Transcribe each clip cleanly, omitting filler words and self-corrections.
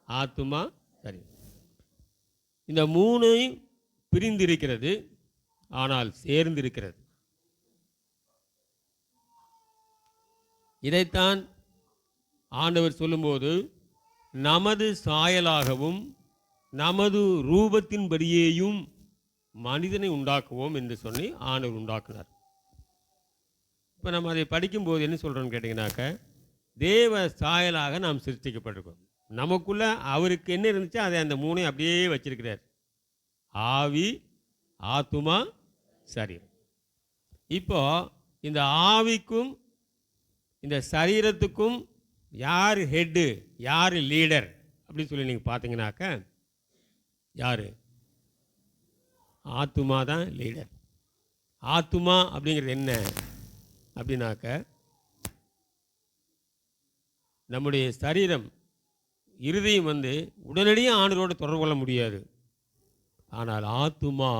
ஆத்துமா, சரீரம். இந்த மூணையும் பிரிந்திருக்கிறது, ஆனால் சேர்ந்திருக்கிறது. இதைத்தான் ஆண்டவர் சொல்லும்போது, நமது சாயலாகவும் நமது ரூபத்தின்படியேயும் மனிதனை உண்டாக்குவோம் என்று சொல்லி ஆண்டவர் உண்டாக்குனார். இப்போ நம்ம அதை படிக்கும்போது என்ன சொல்கிறோன்னு கேட்டிங்கனாக்க, தேவ சாயலாக நாம் சிருஷ்டிக்கப்பட்டிருக்கோம். நமக்குள்ளே அவருக்கு என்ன இருந்துச்சோ அதை அந்த மூணையும் அப்படியே வச்சிருக்கிறார். ஆவி, ஆத்துமா, சரீரம். இப்போ இந்த ஆவிக்கும் இந்த சரீரத்துக்கும் யார் ஹெட்டு, யார் லீடர் அப்படின்னு சொல்லி நீங்கள் பார்த்தீங்கன்னாக்க, யார்? ஆத்துமா தான் லீடர். ஆத்துமா அப்படிங்கிறது என்ன அப்படின்னாக்க, நம்முடைய சரீரம், இருதயம் உடனடியாக ஆண்டவரோடு தொடர்பு கொள்ள முடியாது. ஆனால் ஆத்துமா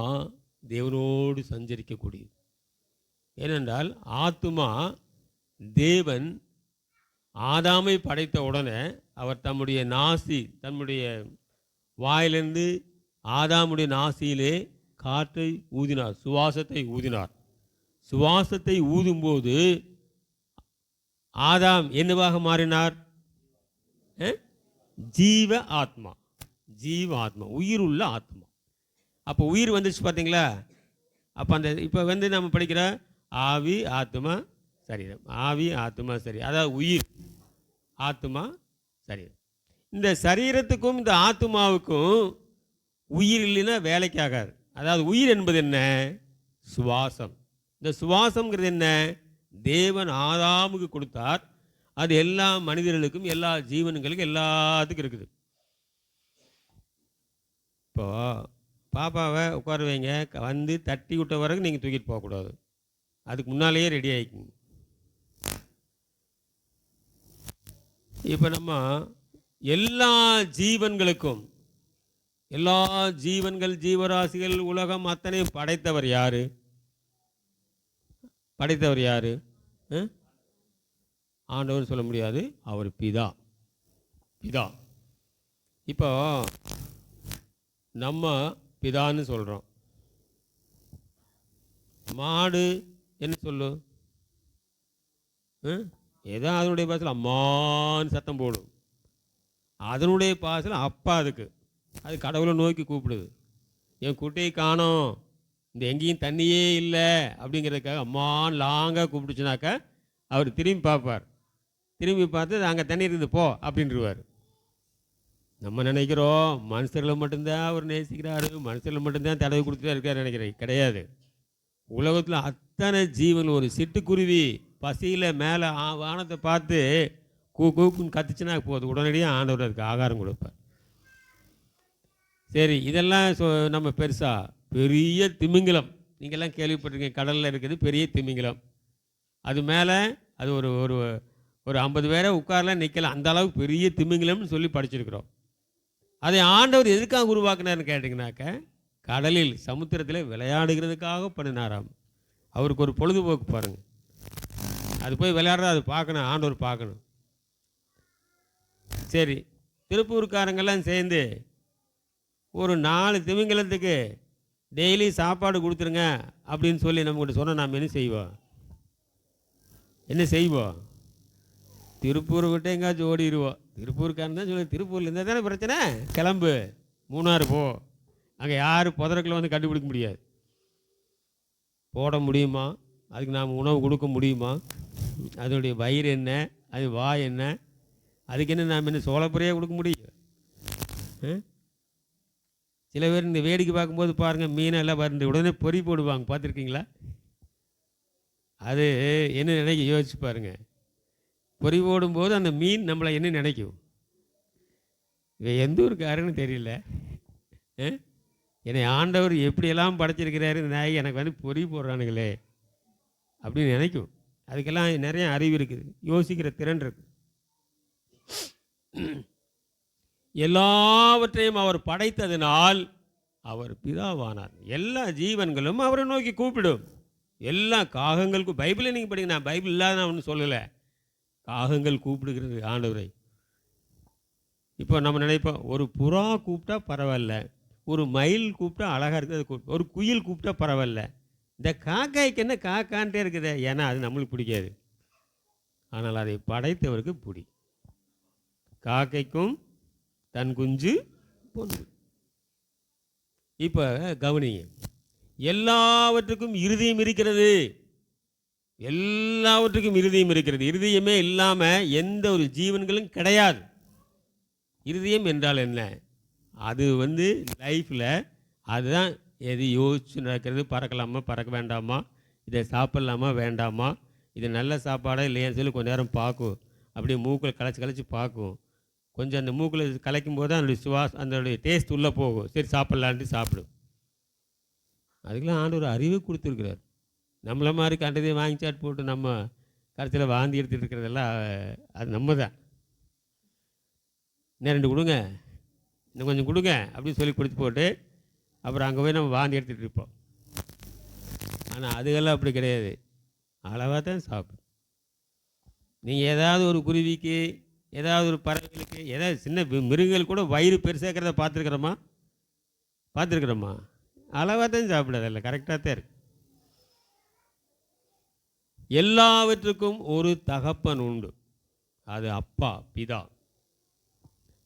தேவனோடு சஞ்சரிக்கக்கூடியது. ஏனென்றால் ஆத்துமா, தேவன் ஆதாமை படைத்த உடனே அவர் தம்முடைய நாசி, தன்னுடைய வாயிலிருந்து ஆதாமுடைய நாசியிலே காற்றை ஊதினார், சுவாசத்தை ஊதினார். சுவாசத்தை ஊதும்போது ஆதாம் என்னவாக மாறினார்? ஜீவ ஆத்மா. ஜீவ ஆத்மா, உயிர் உள்ள ஆத்மா. அப்போ உயிர் வந்துச்சு பார்த்தீங்களா? அப்போ அந்த இப்போ நம்ம படிக்கிற ஆவி, ஆத்மா, சரீரம். ஆவி, ஆத்மா, சரீரம். அதாவது உயிர், ஆத்மா, சரீரம். இந்த சரீரத்துக்கும் இந்த ஆத்மாவுக்கும் உயிர் இல்லைன்னா வேலைக்கு ஆகாது. அதாவது உயிர் என்பது என்ன? சுவாசம். இந்த சுவாசம்ங்கிறது என்ன? தேவன் ஆதாமுக்கு கொடுத்தார். அது எல்லா மனிதர்களுக்கும், எல்லா ஜீவன்களுக்கும், எல்லாத்துக்கும் இருக்குது. இப்போ பாப்பாவை உட்கார வைங்க, தட்டி விட்ட வரைக்கும் நீங்கள் தூக்கிட்டு போகக்கூடாது. அதுக்கு முன்னாலேயே ரெடி ஆகிக்குங்க. இப்போ நம்ம எல்லா ஜீவன்களுக்கும், எல்லா ஜீவன்கள், ஜீவராசிகள், உலகம் அத்தனையும் படைத்தவர் யாரு? படைத்தவர் யாரு? ஆண்டவர் சொல்ல முடியாது, அவர் பிதா. பிதா. இப்போ நம்ம பிதான்னு சொல்கிறோம். மாடு என்ன சொல்லு? ஏதோ அதனுடைய பாசையில் அம்மான்னு சத்தம் போடும். அதனுடைய பாசையில் அப்பா. அது கடவுளை நோக்கி கூப்பிடுது. என் குட்டையை காணோம், இந்த எங்கேயும் தண்ணியே இல்லை அப்படிங்கிறதுக்காக அம்மான்னு லாங்காக கூப்பிடுச்சுனாக்கா அவர் திரும்பி பார்ப்பார். திரும்பி பார்த்து அங்கே தண்ணி இருக்குது போ அப்படின்ட்டுருவார். நம்ம நினைக்கிறோம் மனுஷர்களை மட்டும்தான் அவர் நேசிக்கிறாரு, மனுஷர்களை மட்டும்தான் தடவை கொடுத்துட்டே இருக்காரு நினைக்கிறேன். கிடையாது. உலகத்தில் அத்தனை ஜீவன், ஒரு சிட்டுக்குருவி பசியில் மேலே வானத்தை பார்த்து கூக்குன்னு கத்துச்சுன்னா போதும், உடனடியாக ஆண்டவர் அதுக்கு ஆகாரம் கொடுப்பார். சரி, இதெல்லாம் நம்ம பெருசாக பெரிய திமிங்கலம், நீங்கள்லாம் கேள்விப்பட்டிருக்கீங்க, கடலில் இருக்குது பெரிய திமிங்கலம். அது மேலே அது ஒரு ஒரு ஒரு 50 பேரை உட்காரலாம் நிற்கலாம், அந்த அளவுக்கு பெரிய திமிங்கலம்னு சொல்லி படிச்சிருக்கிறோம். அதை ஆண்டவர் எதுக்காக உருவாக்குனார்னு கேட்டிங்கனாக்க, கடலில் சமுத்திரத்தில் விளையாடுகிறதுக்காக பண்ணினாராம். அவருக்கு ஒரு பொழுதுபோக்கு பாருங்கள். அது போய் விளையாடுறத அது பார்க்கணும், ஆண்டவர் பார்க்கணும். சரி, திருப்பூர்காரங்கெல்லாம் சேர்ந்து ஒரு 4 திமிங்கலத்துக்கு டெய்லி சாப்பாடு கொடுத்துருங்க அப்படின்னு சொல்லி நம்மகிட்ட சொன்னால் நாம் என்ன செய்வோம்? என்ன செய்வோம்? திருப்பூரை விட்டு எங்கேயாச்சும் ஓடிடுவோம். திருப்பூருக்காரன் தான் சொல்லி, திருப்பூரில் இருந்தால் தானே பிரச்சனை, கிளம்பு மூணாறு போ, அங்கே யார் புதறக்குள்ள கண்டுபிடிக்க முடியாது. போட முடியுமா? அதுக்கு நாம் உணவு கொடுக்க முடியுமா? அதனுடைய வயிறு என்ன, அது வாய் என்ன, அதுக்கு என்ன நாம் என்ன சோளப்புறையாக கொடுக்க முடியும்? சில பேர் இந்த வேடிக்கை பார்க்கும்போது பாருங்கள், மீனெல்லாம் வந்து உடனே பொறி போடுவாங்க, பார்த்துருக்கீங்களா? அது என்ன நினைக்க யோசிச்சு பாருங்கள். பொறி போடும்போது அந்த மீன் நம்மளை என்ன நினைக்கும்? இவன் எந்த ஊருக்காருன்னு தெரியல, என்னை ஆண்டவர் எப்படியெல்லாம் படைச்சிருக்கிறாரு, இந்த நாய் எனக்கு பொறி போடுறானுங்களே அப்படின்னு நினைக்கும். அதுக்கெல்லாம் நிறைய அறிவு இருக்குது, யோசிக்கிற திறன் இருக்குது. எல்லாவற்றையும் அவர் படைத்ததினால் அவர் பிதாவானார். எல்லா ஜீவன்களும் அவரை நோக்கி கூப்பிடும். எல்லா காகங்களுக்கும், பைபிளை நீங்கள் படிங்க, நான் பைபிள் இல்லாத நான் ஒன்றும் சொல்லலை. காகங்கள் கூப்பிடுகிறது ஆண்டவரை. இப்போ நம்ம நினைப்போம், ஒரு புறா கூப்பிட்டா பரவாயில்ல, ஒரு மயில் கூப்பிட்டா அழகாக இருக்குது, அது ஒரு குயில் கூப்பிட்டா பரவாயில்ல, இந்த காக்காய்க்கு என்ன காக்கான்ட்டே இருக்குதே, ஏன்னா அது நம்மளுக்கு பிடிக்காது. ஆனால் அதை படைத்தவருக்கு பிடி. காக்கைக்கும் தன் குஞ்சு பொண்ணு. இப்போ கவனிங்க, எல்லாவற்றுக்கும் இருதயம் இருக்கிறது. எல்லாவற்றுக்கும் இருதயம் இருக்கிறது. இருதயமே இல்லாமல் எந்த ஒரு ஜீவன்களும் கிடையாது. இருதயம் என்றால் என்ன? அது லைஃப்பில் அதுதான் எது யோசிச்சு நடக்கிறது. பறக்கலாமா பறக்க வேண்டாமா, இதை சாப்பிட்லாமா வேண்டாமா, இது நல்ல சாப்பாடாக இல்லையான்னு சொல்லி கொஞ்சம் நேரம் பார்க்கும். அப்படியே மூக்கில் கலைச்சி பார்க்கும். கொஞ்சம் அந்த மூக்கில் கலைக்கும் போது தான் அதனுடைய அதனுடைய டேஸ்ட் உள்ளே போகும். சரி சாப்பிட்லான்ட்டு சாப்பிடும். அதுக்கெல்லாம் ஆண்டவர் அறிவு கொடுத்துருக்கிறார். நம்மளை மாதிரி கண்டதையும் வாங்கி சாட் போட்டு நம்ம கடைசியில் வாந்தி எடுத்துகிட்டு இருக்கிறதெல்லாம் அது நம்ம தான். இன்னும் 2 கொடுங்க, இன்னும் கொஞ்சம் கொடுங்க அப்படின்னு சொல்லி கொடுத்து போட்டு அப்புறம் அங்கே போய் நம்ம வாந்தி எடுத்துகிட்டு இருப்போம். ஆனால் அதுகெல்லாம் அப்படி கிடையாது, அளவாக தான் சாப்பிடும். நீங்கள் ஏதாவது ஒரு குருவிக்கு, ஏதாவது ஒரு பறவைகளுக்கு, ஏதாவது சின்ன மிருகங்கள் கூட வயிறு பெருசாக்கிறத பார்த்துருக்குறோமா? அளவாக தான் சாப்பிடாதில்ல, கரெக்டாக தான் இருக்கு. எல்லாவற்றுக்கும் ஒரு தகப்பன் உண்டு, அது அப்பா பிதா.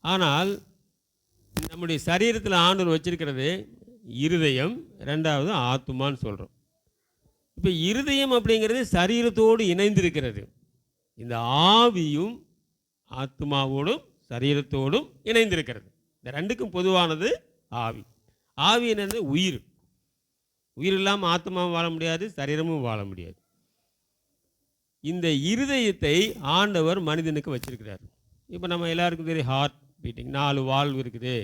ஆனால் நம்முடைய சரீரத்தில் ஆண்டவர் வச்சிருக்கிறது இருதயம், 2வது ஆத்துமான்னு சொல்கிறோம். இப்போ இருதயம் அப்படிங்கிறது சரீரத்தோடு இணைந்திருக்கிறது. இந்த ஆவியும் ஆத்மாவோடும் சரீரத்தோடும் இணைந்திருக்கிறது. இந்த 2க்கும் பொதுவானது ஆவி. ஆவி என்னது? உயிர். உயிர் இல்லாமல் ஆத்மாவும் வாழ முடியாது, சரீரமும் வாழ முடியாது. இந்த இருதயத்தை ஆண்டவர் மனிதனுக்கு வச்சிருக்கிறார். இப்போ நம்ம எல்லாருக்கும் தெரியும், ஹார்ட் பீட்டிங், 4 வால்வு இருக்குது,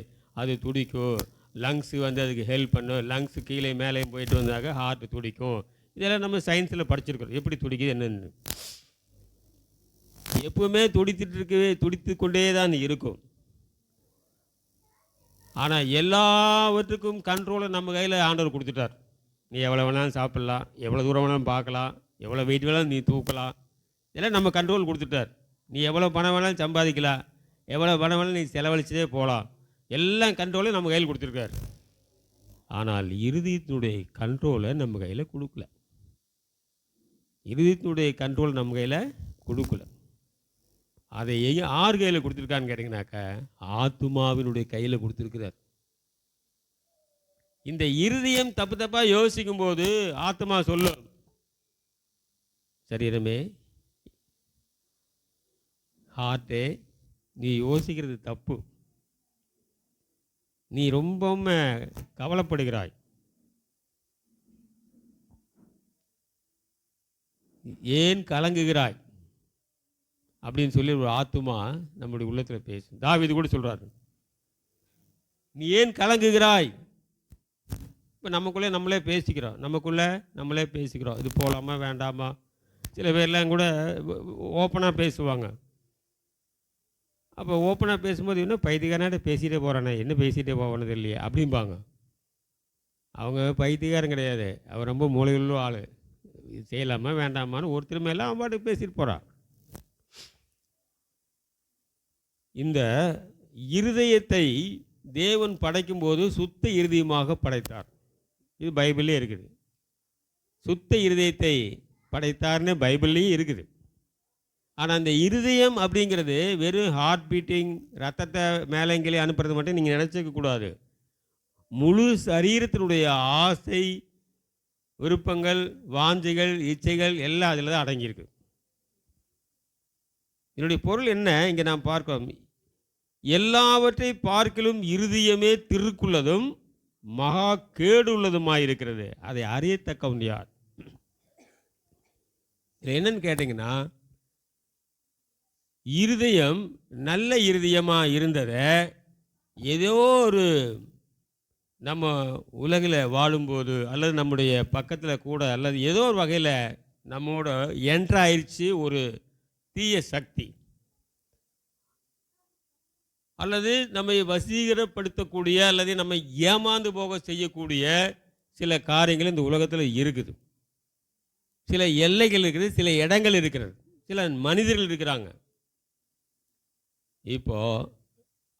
அது துடிக்கும். லங்ஸு அதுக்கு ஹெல்ப் பண்ணும். லங்ஸு கீழே மேலே போயிட்டு வந்தாங்க ஹார்ட் துடிக்கும். இதெல்லாம் நம்ம சயின்ஸில் படிச்சிருக்கிறோம், எப்படி துடிக்குது என்னென்னு. எப்பவுமே துடித்து கொண்டே தான் இருக்கும். ஆனால் எல்லாவற்றுக்கும் கண்ட்ரோலை நம்ம கையில் ஆண்டவர் கொடுத்துட்டார். நீ எவ்வளோ வேணாலும் சாப்பிட்லாம், எவ்வளோ தூரம் வேணாலும் பார்க்கலாம், எவ்வளோ வெயிட் வேணாலும் நீ தூக்கலாம், இதெல்லாம் நம்ம கண்ட்ரோல் கொடுத்துட்டார். நீ எவ்வளோ பணம் வேணாலும் சம்பாதிக்கலாம், எவ்வளோ பணம் வேணாலும் நீ செலவழிச்சதே போகலாம், எல்லாம் கண்ட்ரோலையும் நம்ம கையில் கொடுத்துருக்கார். ஆனால் இருதயத்தினுடைய கண்ட்ரோலை நம்ம கையில் கொடுக்கல. இருதயத்தினுடைய கண்ட்ரோல் நம்ம கையில் கொடுக்கல. அதை யார் கையில் கொடுத்துருக்கான்னு கேட்டிங்கனாக்கா, ஆத்துமாவினுடைய கையில் கொடுத்துருக்கிறார். இந்த இருதயம் தப்பாக யோசிக்கும் போது ஆத்மா சொல்லும், சரீரமே, ஹார்ட்டே, நீ யோசிக்கிறது தப்பு, நீ ரொம்பவும் கவலைப்படுகிறாய், ஏன் கலங்குகிறாய் அப்படின்னு சொல்லி ஒரு ஆத்துமா நம்முடைய உள்ளத்தில் பேசும். தாவீது கூட சொல்கிறாரு, நீ ஏன் கலங்குகிறாய். இப்போ நம்மளே பேசிக்கிறோம், இது போகலாமா வேண்டாமா. சில பேர்லாம் கூட ஓப்பனாக பேசுவாங்க. அப்போ ஓப்பனாக பேசும்போது இன்னும் பைத்தியக்காரனாட்ட பேசிகிட்டே போகிறானே, என்ன பேசிகிட்டே போவானது இல்லையே அப்படிம்பாங்க. அவங்க பைத்தியக்காரன் கிடையாது, அவர் ரொம்ப மூளையுள்ள ஆள். இது செய்யலாமா வேண்டாமான்னு ஒருத்தர் மேலே அவன் பாட்டுக்கு பேசிட்டு போகிறான். இந்த இருதயத்தை தேவன் படைக்கும்போது சுத்த இருதயமாக படைத்தார். இது பைபிள்லேயே இருக்குது. சுத்த இருதயத்தை படைத்தார்னு பைபிள்லேயும் இருக்குது. ஆனால் அந்த இருதயம் அப்படிங்கிறது வெறும் ஹார்ட் பீட்டிங், ரத்தத்தை மேலங்கிலே அனுப்புறது மட்டும் நீங்கள் நினச்சிக்க கூடாது. முழு சரீரத்தினுடைய ஆசை, விருப்பங்கள், வாஞ்சைகள், இச்சைகள் எல்லாம் அதில் தான் அடங்கியிருக்கு. இதனுடைய பொருள் என்ன இங்கே நாம் பார்க்கிறோம், எல்லாவற்றை பார்க்கிலும் இருதயமே திருக்குள்ளதும் மகா கேடு உள்ளதுமாயிருக்கிறது, அதை அறியத்தக்கவன் யார். இதில் என்னன்னு கேட்டிங்கன்னா, இருதயம் நல்ல இருதயமாக இருந்ததை ஏதோ ஒரு நம்ம உலகில் வாழும்போது அல்லது நம்முடைய பக்கத்தில் கூட அல்லது ஏதோ ஒரு வகையில் நம்மோட என்ட்ராயிருச்சு ஒரு தீய சக்தி, அல்லது நம்மை வசீகரப்படுத்தக்கூடிய அல்லது நம்மை ஏமாந்து போக செய்யக்கூடிய சில காரியங்கள் இந்த உலகத்தில் இருக்குது. சில எல்லைகள் இருக்குது, சில இடங்கள் இருக்கிறது, சில மனிதர்கள் இருக்கிறாங்க. இப்போது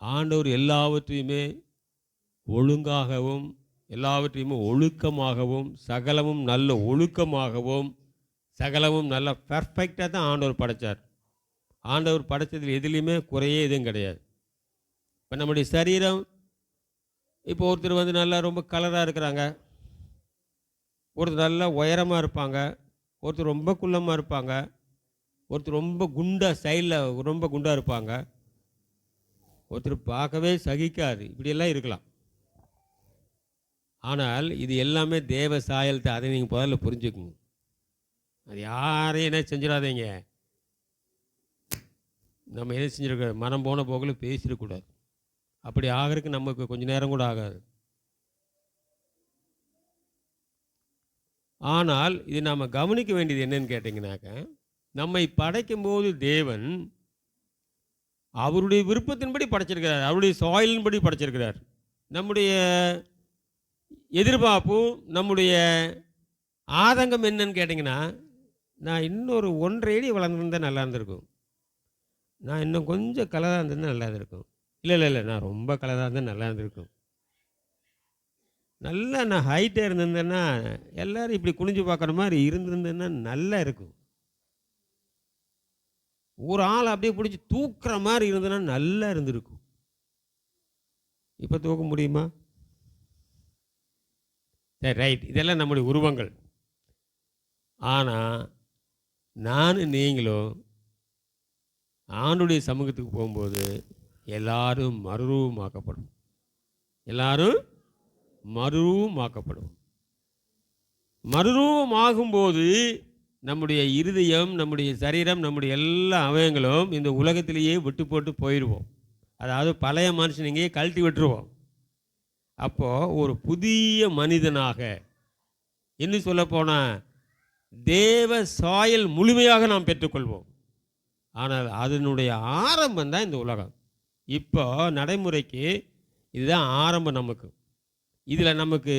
ஆண்டவர் எல்லாவற்றையுமே ஒழுங்காகவும் எல்லாவற்றையுமே ஒழுக்கமாகவும் சகலமும் நல்ல ஒழுக்கமாகவும் சகலமும் நல்ல பர்ஃபெக்டாக தான் ஆண்டவர் படைத்தார். ஆண்டவர் படைத்ததில் எதுலேயுமே குறையே எதுவும் கிடையாது. இப்போ நம்முடைய சரீரம், இப்போ ஒருத்தர் வந்து நல்லா ரொம்ப கலராக இருக்கிறாங்க, ஒருத்தர் நல்லா உயரமாக இருப்பாங்க, ஒருத்தர் ரொம்ப குள்ளமாக இருப்பாங்க, ஒருத்தர் ரொம்ப குண்டாக ஸ்டைலில் ரொம்ப குண்டாக இருப்பாங்க, ஒருத்தர் பார்க்கவே சகிக்காது, இப்படியெல்லாம் இருக்கலாம். ஆனால் இது எல்லாமே தேவ சாயல்த்தை, அதை நீங்கள் முதல்ல புரிஞ்சுக்குங்க. அது யாரையும் என்ன செஞ்சிடாதீங்க. நம்ம என்ன செஞ்சிருக்க, மனம் போன போக்கில் பேசிடக்கூடாது. அப்படி ஆகிறதுக்கு நமக்கு கொஞ்சம் நேரம் கூட ஆகாது. ஆனால் இது நாம் கவனிக்க வேண்டியது என்னன்னு கேட்டிங்கனாக்க, நம்மை படைக்கும்போது தேவன் அவருடைய விருப்பத்தின்படி படைச்சிருக்கிறார், அவருடைய சாயலின்படி படைச்சிருக்கிறார். நம்முடைய எதிர்பார்ப்பும் நம்முடைய ஆதங்கம் என்னன்னு கேட்டிங்கன்னா, நான் இன்னொரு 1.5 அடி வளர்ந்துருந்தால் நல்லா இருந்திருக்கும், நான் இன்னும் கொஞ்சம் கலராக இருந்திருந்தால் நல்லா இருந்திருக்கும், இல்லை நான் ரொம்ப கலராக இருந்தால் நல்லா இருந்திருக்கும், நல்லா நான் ஹைட்டாக இருந்திருந்தேன்னா எல்லோரும் இப்படி குனிஞ்சு பார்க்குற மாதிரி இருந்திருந்தேன்னா நல்லா இருக்கும், ஒரு ஆள் அப்படியே பிடிச்சி தூக்குற மாதிரி இருந்ததுன்னா நல்லா இருந்திருக்கும். இப்போ தூக்க முடியுமா? சரி, ரைட், இதெல்லாம் நம்முடைய உருவங்கள். ஆனால் நீங்களும் ஆண்டுடைய சமூகத்துக்கு போகும்போது எல்லாரும் மறுரூபமாக்கப்படும், எல்லாரும் மறுரூபமாக்கப்படும். மறுரூபமாகும்போது நம்முடைய இருதயம், நம்முடைய சரீரம், நம்முடைய எல்லா அவயங்களும் இந்த உலகத்திலேயே விட்டு போட்டு போயிடுவோம். அதாவது பழைய மனுஷனையே கழட்டி விட்டுருவோம். அப்போது ஒரு புதிய மனிதனாக, இன்னும் சொல்லப்போனால் தேவ சாயல் முழுமையாக நாம் பெற்றுக்கொள்வோம். ஆனால் அதனுடைய ஆரம்பம் தான் இந்த உலகம். இப்போ நடைமுறைக்கு இதுதான் ஆரம்பம். நமக்கு இதில் நமக்கு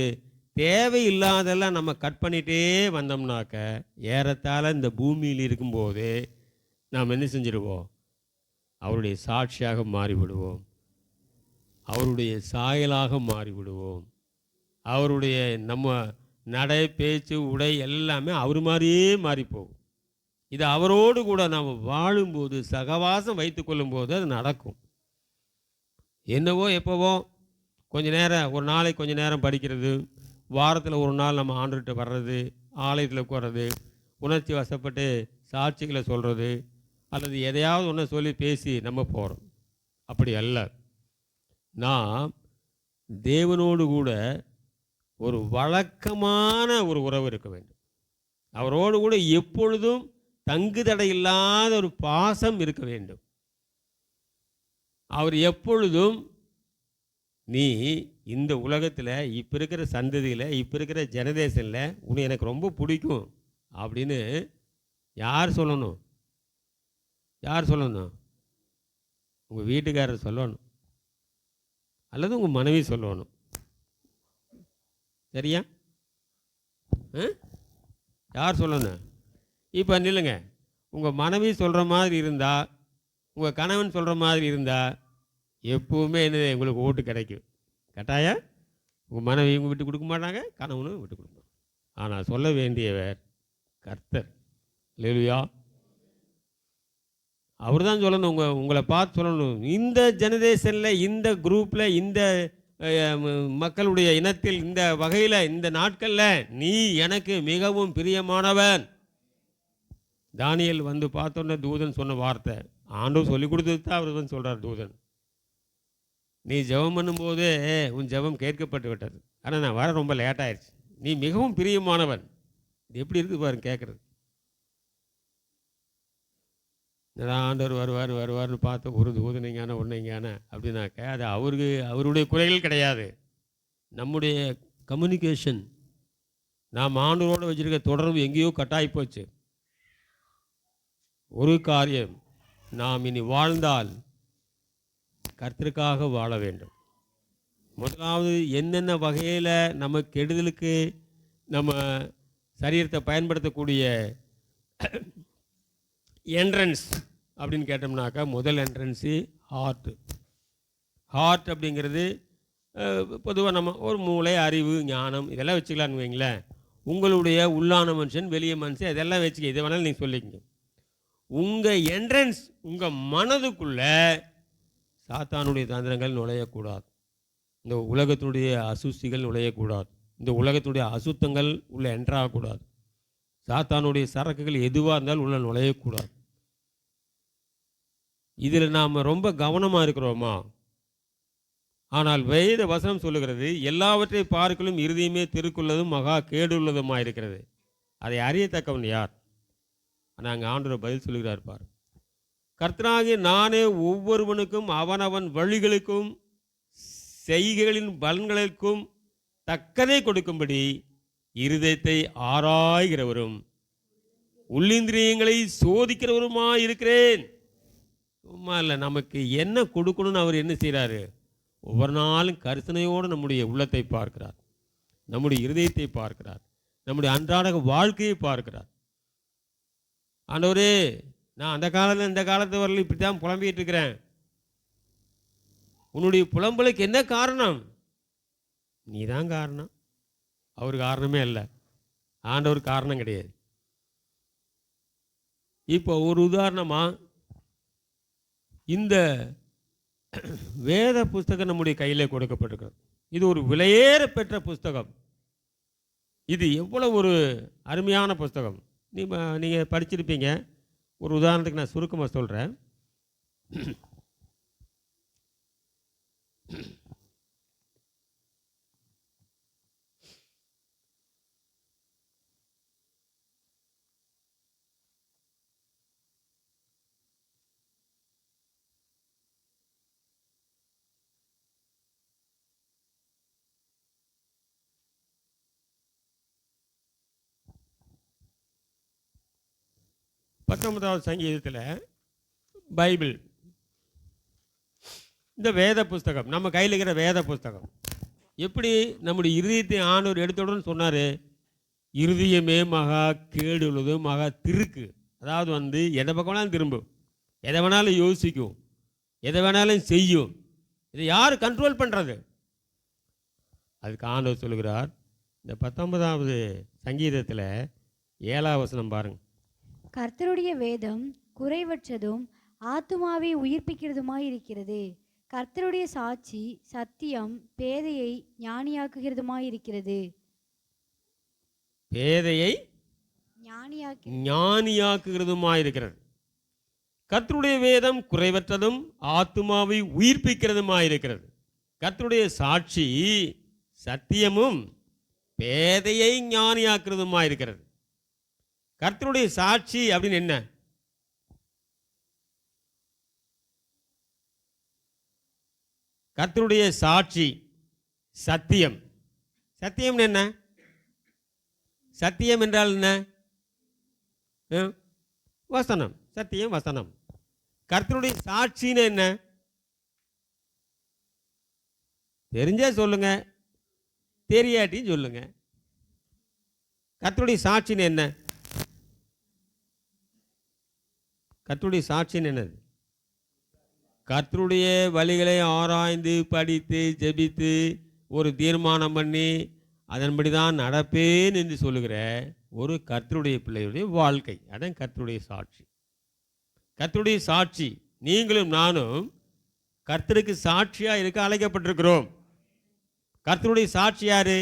தேவையில்லாதெல்லாம் நம்ம கட் பண்ணிகிட்டே வந்தோம்னாக்க ஏறத்தாழ இந்த பூமியில் இருக்கும்போது நாம் என்ன செஞ்சிடுவோம், அவருடைய சாட்சியாக மாறிவிடுவோம், அவருடைய சாயலாக மாறிவிடுவோம். அவருடைய நம்ம நடை, பேச்சு, உடை எல்லாமே அவர் மாதிரியே மாறிப்போகும். இது அவரோடு கூட நாம் வாழும்போது, சகவாசம் வைத்து கொள்ளும்போது அது நடக்கும். என்னவோ எப்போவோ கொஞ்சம் நேரம், ஒரு நாளைக்கு கொஞ்சம் நேரம் படிக்கிறது, வாரத்தில் ஒரு நாள் நம்ம ஆண்டுகிட்ட வர்றது, ஆலயத்தில் உட்கார்றது, உணர்ச்சி வசப்பட்டு சாட்சிகளை சொல்கிறது, அல்லது எதையாவது ஒன்று சொல்லி பேசி நம்ம போகிறோம். அப்படி அல்ல. நாம் தேவனோடு கூட ஒரு வழக்கமான ஒரு உறவு இருக்க வேண்டும். அவரோடு கூட எப்பொழுதும் தங்குதடை இல்லாத ஒரு பாசம் இருக்க வேண்டும். அவர் எப்பொழுதும், நீ இந்த உலகத்தில் இப்போ இருக்கிற சந்ததியில், இப்போ இருக்கிற ஜெனரேஷனில் உன்னை எனக்கு ரொம்ப பிடிக்கும் அப்படின்னு யார் சொல்லணும்? யார் சொல்லணும்? உங்கள் வீட்டுக்காரர் சொல்லணும், அல்லது உங்கள் மனைவி சொல்லணும். சரியா? யார் சொல்லணும்? இப்போ நில்லுங்க, உங்கள் மனைவி சொல்கிற மாதிரி இருந்தால், உங்கள் கணவன் சொல்கிற மாதிரி இருந்தால் எப்பவுமே என்ன உங்களுக்கு ஓட்டு கிடைக்கும். கட்டாயம் உங்கள் மனைவியும் விட்டு கொடுக்க மாட்டாங்க, கணவனும் விட்டு கொடுக்க மாட்டாங்க. ஆனால் சொல்ல வேண்டியவர் கர்த்தர். அல்லேலூயா. அவர் தான் சொல்லணும், உங்களை பார்த்து சொல்லணும். இந்த ஜெனரேஷனில், இந்த குரூப்பில், இந்த மக்களுடைய இனத்தில், இந்த வகையில், இந்த நாட்களில் நீ எனக்கு மிகவும் பிரியமானவன். தானியேல் வந்து பார்த்தோன்னே தூதன் சொன்ன வார்த்தை, ஆண்டவர் சொல்லி கொடுத்தது தான் அவர் வந்து சொல்கிறார். தூதன், நீ ஜெபம் பண்ணும்போது உன் ஜெபம் கேட்கப்பட்டு விட்டது, ஆனால் நான் வர ரொம்ப லேட் ஆயிடுச்சு, நீ மிகவும் பிரியமானவன். இது எப்படி இருக்குது பாருங்க கேட்குறது. ஆண்டவர் வருவார்னு பார்த்து ஒரு தூதனைங்கான ஒன்றைங்கான அப்படின்னாக்க அது அவருடைய குறைகள் கிடையாது, நம்முடைய கம்யூனிகேஷன். நாம் ஆண்டவரோடு வச்சுருக்க தொடர்பு எங்கேயோ கட்டாயி போச்சு. ஒரு காரியம், நாம் இனி வாழ்ந்தால் கர்த்தருக்காக வாழ வேண்டும். முதலாவது, என்னென்ன வகையில் நம்ம கெடுதலுக்கு நம்ம சரீரத்தை பயன்படுத்தக்கூடிய என்ட்ரன்ஸ் அப்படின்னு கேட்டோம்னாக்கா, முதல் என்ட்ரன்ஸு ஹார்ட்டு. ஹார்ட் அப்படிங்கிறது பொதுவாக நம்ம ஒரு மூளை, அறிவு, ஞானம் இதெல்லாம் வச்சுக்கலான்னு வைங்களேன். உங்களுடைய உள்ளான மனுஷன், வெளியே மனுஷன் இதெல்லாம் வச்சுக்க, இதை வேணாலும் நீங்கள் சொல்லிக்கங்க. உங்கள் என்ட்ரன்ஸ், உங்கள் மனதுக்குள்ள சாத்தானுடைய தந்திரங்கள் நுழையக்கூடாது. இந்த உலகத்தினுடைய அசுசிகள் நுழையக்கூடாது. இந்த உலகத்துடைய அசுத்தங்கள் உள்ள என்ட்ராகக்கூடாது. சாத்தானுடைய சரக்குகள் எதுவாக இருந்தாலும் உள்ள நுழையக்கூடாது. இதில் நாம் ரொம்ப கவனமாக இருக்கிறோமா? ஆனால் வேத வசனம் சொல்லுகிறது, எல்லாவற்றை பார்க்கலும் இருதயமே திருக்குள்ளதும் மகா கேடுள்ளதுமாக இருக்கிறது, அதை அறியத்தக்கவன் யார்? ஆனால் அங்கே ஆண்டவர் பதில் சொல்லுகிறார் பார். கர்த்தராகிய நானே ஒவ்வொருவனுக்கும் அவனவன் வழிகளுக்கும் செய்கைகளின் பலன்களுக்கும் தக்கதை கொடுக்கும்படி இருதயத்தை ஆராய்கிறவரும் உள்ளிந்திரியங்களை சோதிக்கிறவருமாய் இருக்கிறேன். சும்மா இல்லை, நமக்கு என்ன கொடுக்கணும்னு அவர் என்ன செய்கிறாரு? ஒவ்வொரு நாளும் கரிசனையோடு நம்முடைய உள்ளத்தை பார்க்கிறார், நம்முடைய இருதயத்தை பார்க்கிறார், நம்முடைய அன்றாட வாழ்க்கையை பார்க்கிறார். ஆண்டவரே, நான் அந்த காலத்தில் இந்த காலத்து வரல இப்படி தான் புலம்பிகிட்டு இருக்கிறேன், உன்னுடைய புலம்பலுக்கு என்ன காரணம்? நீ தான் காரணம், அவர் காரணமே இல்லை. ஆண்டவர் காரணம் கிடையாது. இப்போ ஒரு உதாரணமாக, இந்த வேத புஸ்தகம் நம்முடைய கையில் கொடுக்கப்பட்டிருக்கிறது. இது ஒரு விலையேற பெற்ற புஸ்தகம். இது எவ்வளோ ஒரு அருமையான புஸ்தகம். நீங்கள் படிச்சிருப்பீங்க. ஒரு உதாரணத்துக்கு நான் சுருக்கமாக சொல்கிறேன். பத்தொன்பதாவது சங்கீதத்தில் பைபிள், இந்த வேத புஸ்தகம் நம்ம கையில் இருக்கிற வேத புஸ்தகம் எப்படி நம்முடைய இருதயத்தை ஆண்டவர் எடுத்துடணும்னு சொன்னார். இருதயமே மகா கேடு உள்ளது, மகா திருக்கு. அதாவது எதை பக்கம் வேணாலும் திரும்பும், எதை வேணாலும் யோசிக்கும், எதை வேணாலும் செய்யும். இதை யார் கண்ட்ரோல் பண்ணுறது? அதுக்கு ஆண்டவர் சொல்லுகிறார். இந்த 19வது சங்கீதத்தில் 7ஆம் வசனம் பாருங்கள். கர்த்தருடைய வேதம் குறைவற்றதும் ஆத்துமாவை உயிர்ப்பிக்கிறதுமாய் இருக்கிறது. கர்த்தருடைய சாட்சி சத்தியம் பேதையை ஞானியாக்குகிறதுமாய் இருக்கிறது. பேதையை ஞானியாக்குகிறதுமாய் இருக்கிறது. கர்த்தருடைய வேதம் குறைவற்றதும் ஆத்துமாவை உயிர்ப்பிக்கிறதுமாய் இருக்கிறது. கர்த்தருடைய சாட்சி சத்தியமும் பேதையை ஞானியாக்குறதுமாய் இருக்கிறது. கர்த்தருடைய சாட்சி அப்படின்னு என்ன? கர்த்தருடைய சாட்சி சத்தியம். சத்தியம் என்ன? சத்தியம் என்றால் என்ன? வசனம். சத்தியம் வசனம். கர்த்தருடைய சாட்சின்னு என்ன? தெரிஞ்சா சொல்லுங்க, தெரியாட்டியும் சொல்லுங்க. கர்த்தருடைய சாட்சின்னு என்ன? கர்த்தருடைய சாட்சின்னு என்னது? கர்த்தருடைய வழிகளை ஆராய்ந்து படித்து ஜெபித்து ஒரு தீர்மானம் பண்ணி அதன்படி தான் நடப்பேன் என்று சொல்லுகிற ஒரு கர்த்தருடைய பிள்ளையுடைய வாழ்க்கை, அதான் கர்த்தருடைய சாட்சி. கர்த்தருடைய சாட்சி. நீங்களும் நானும் கர்த்தருக்கு சாட்சியாக இருக்க அழைக்கப்பட்டிருக்கிறோம். கர்த்தருடைய சாட்சி யாரு?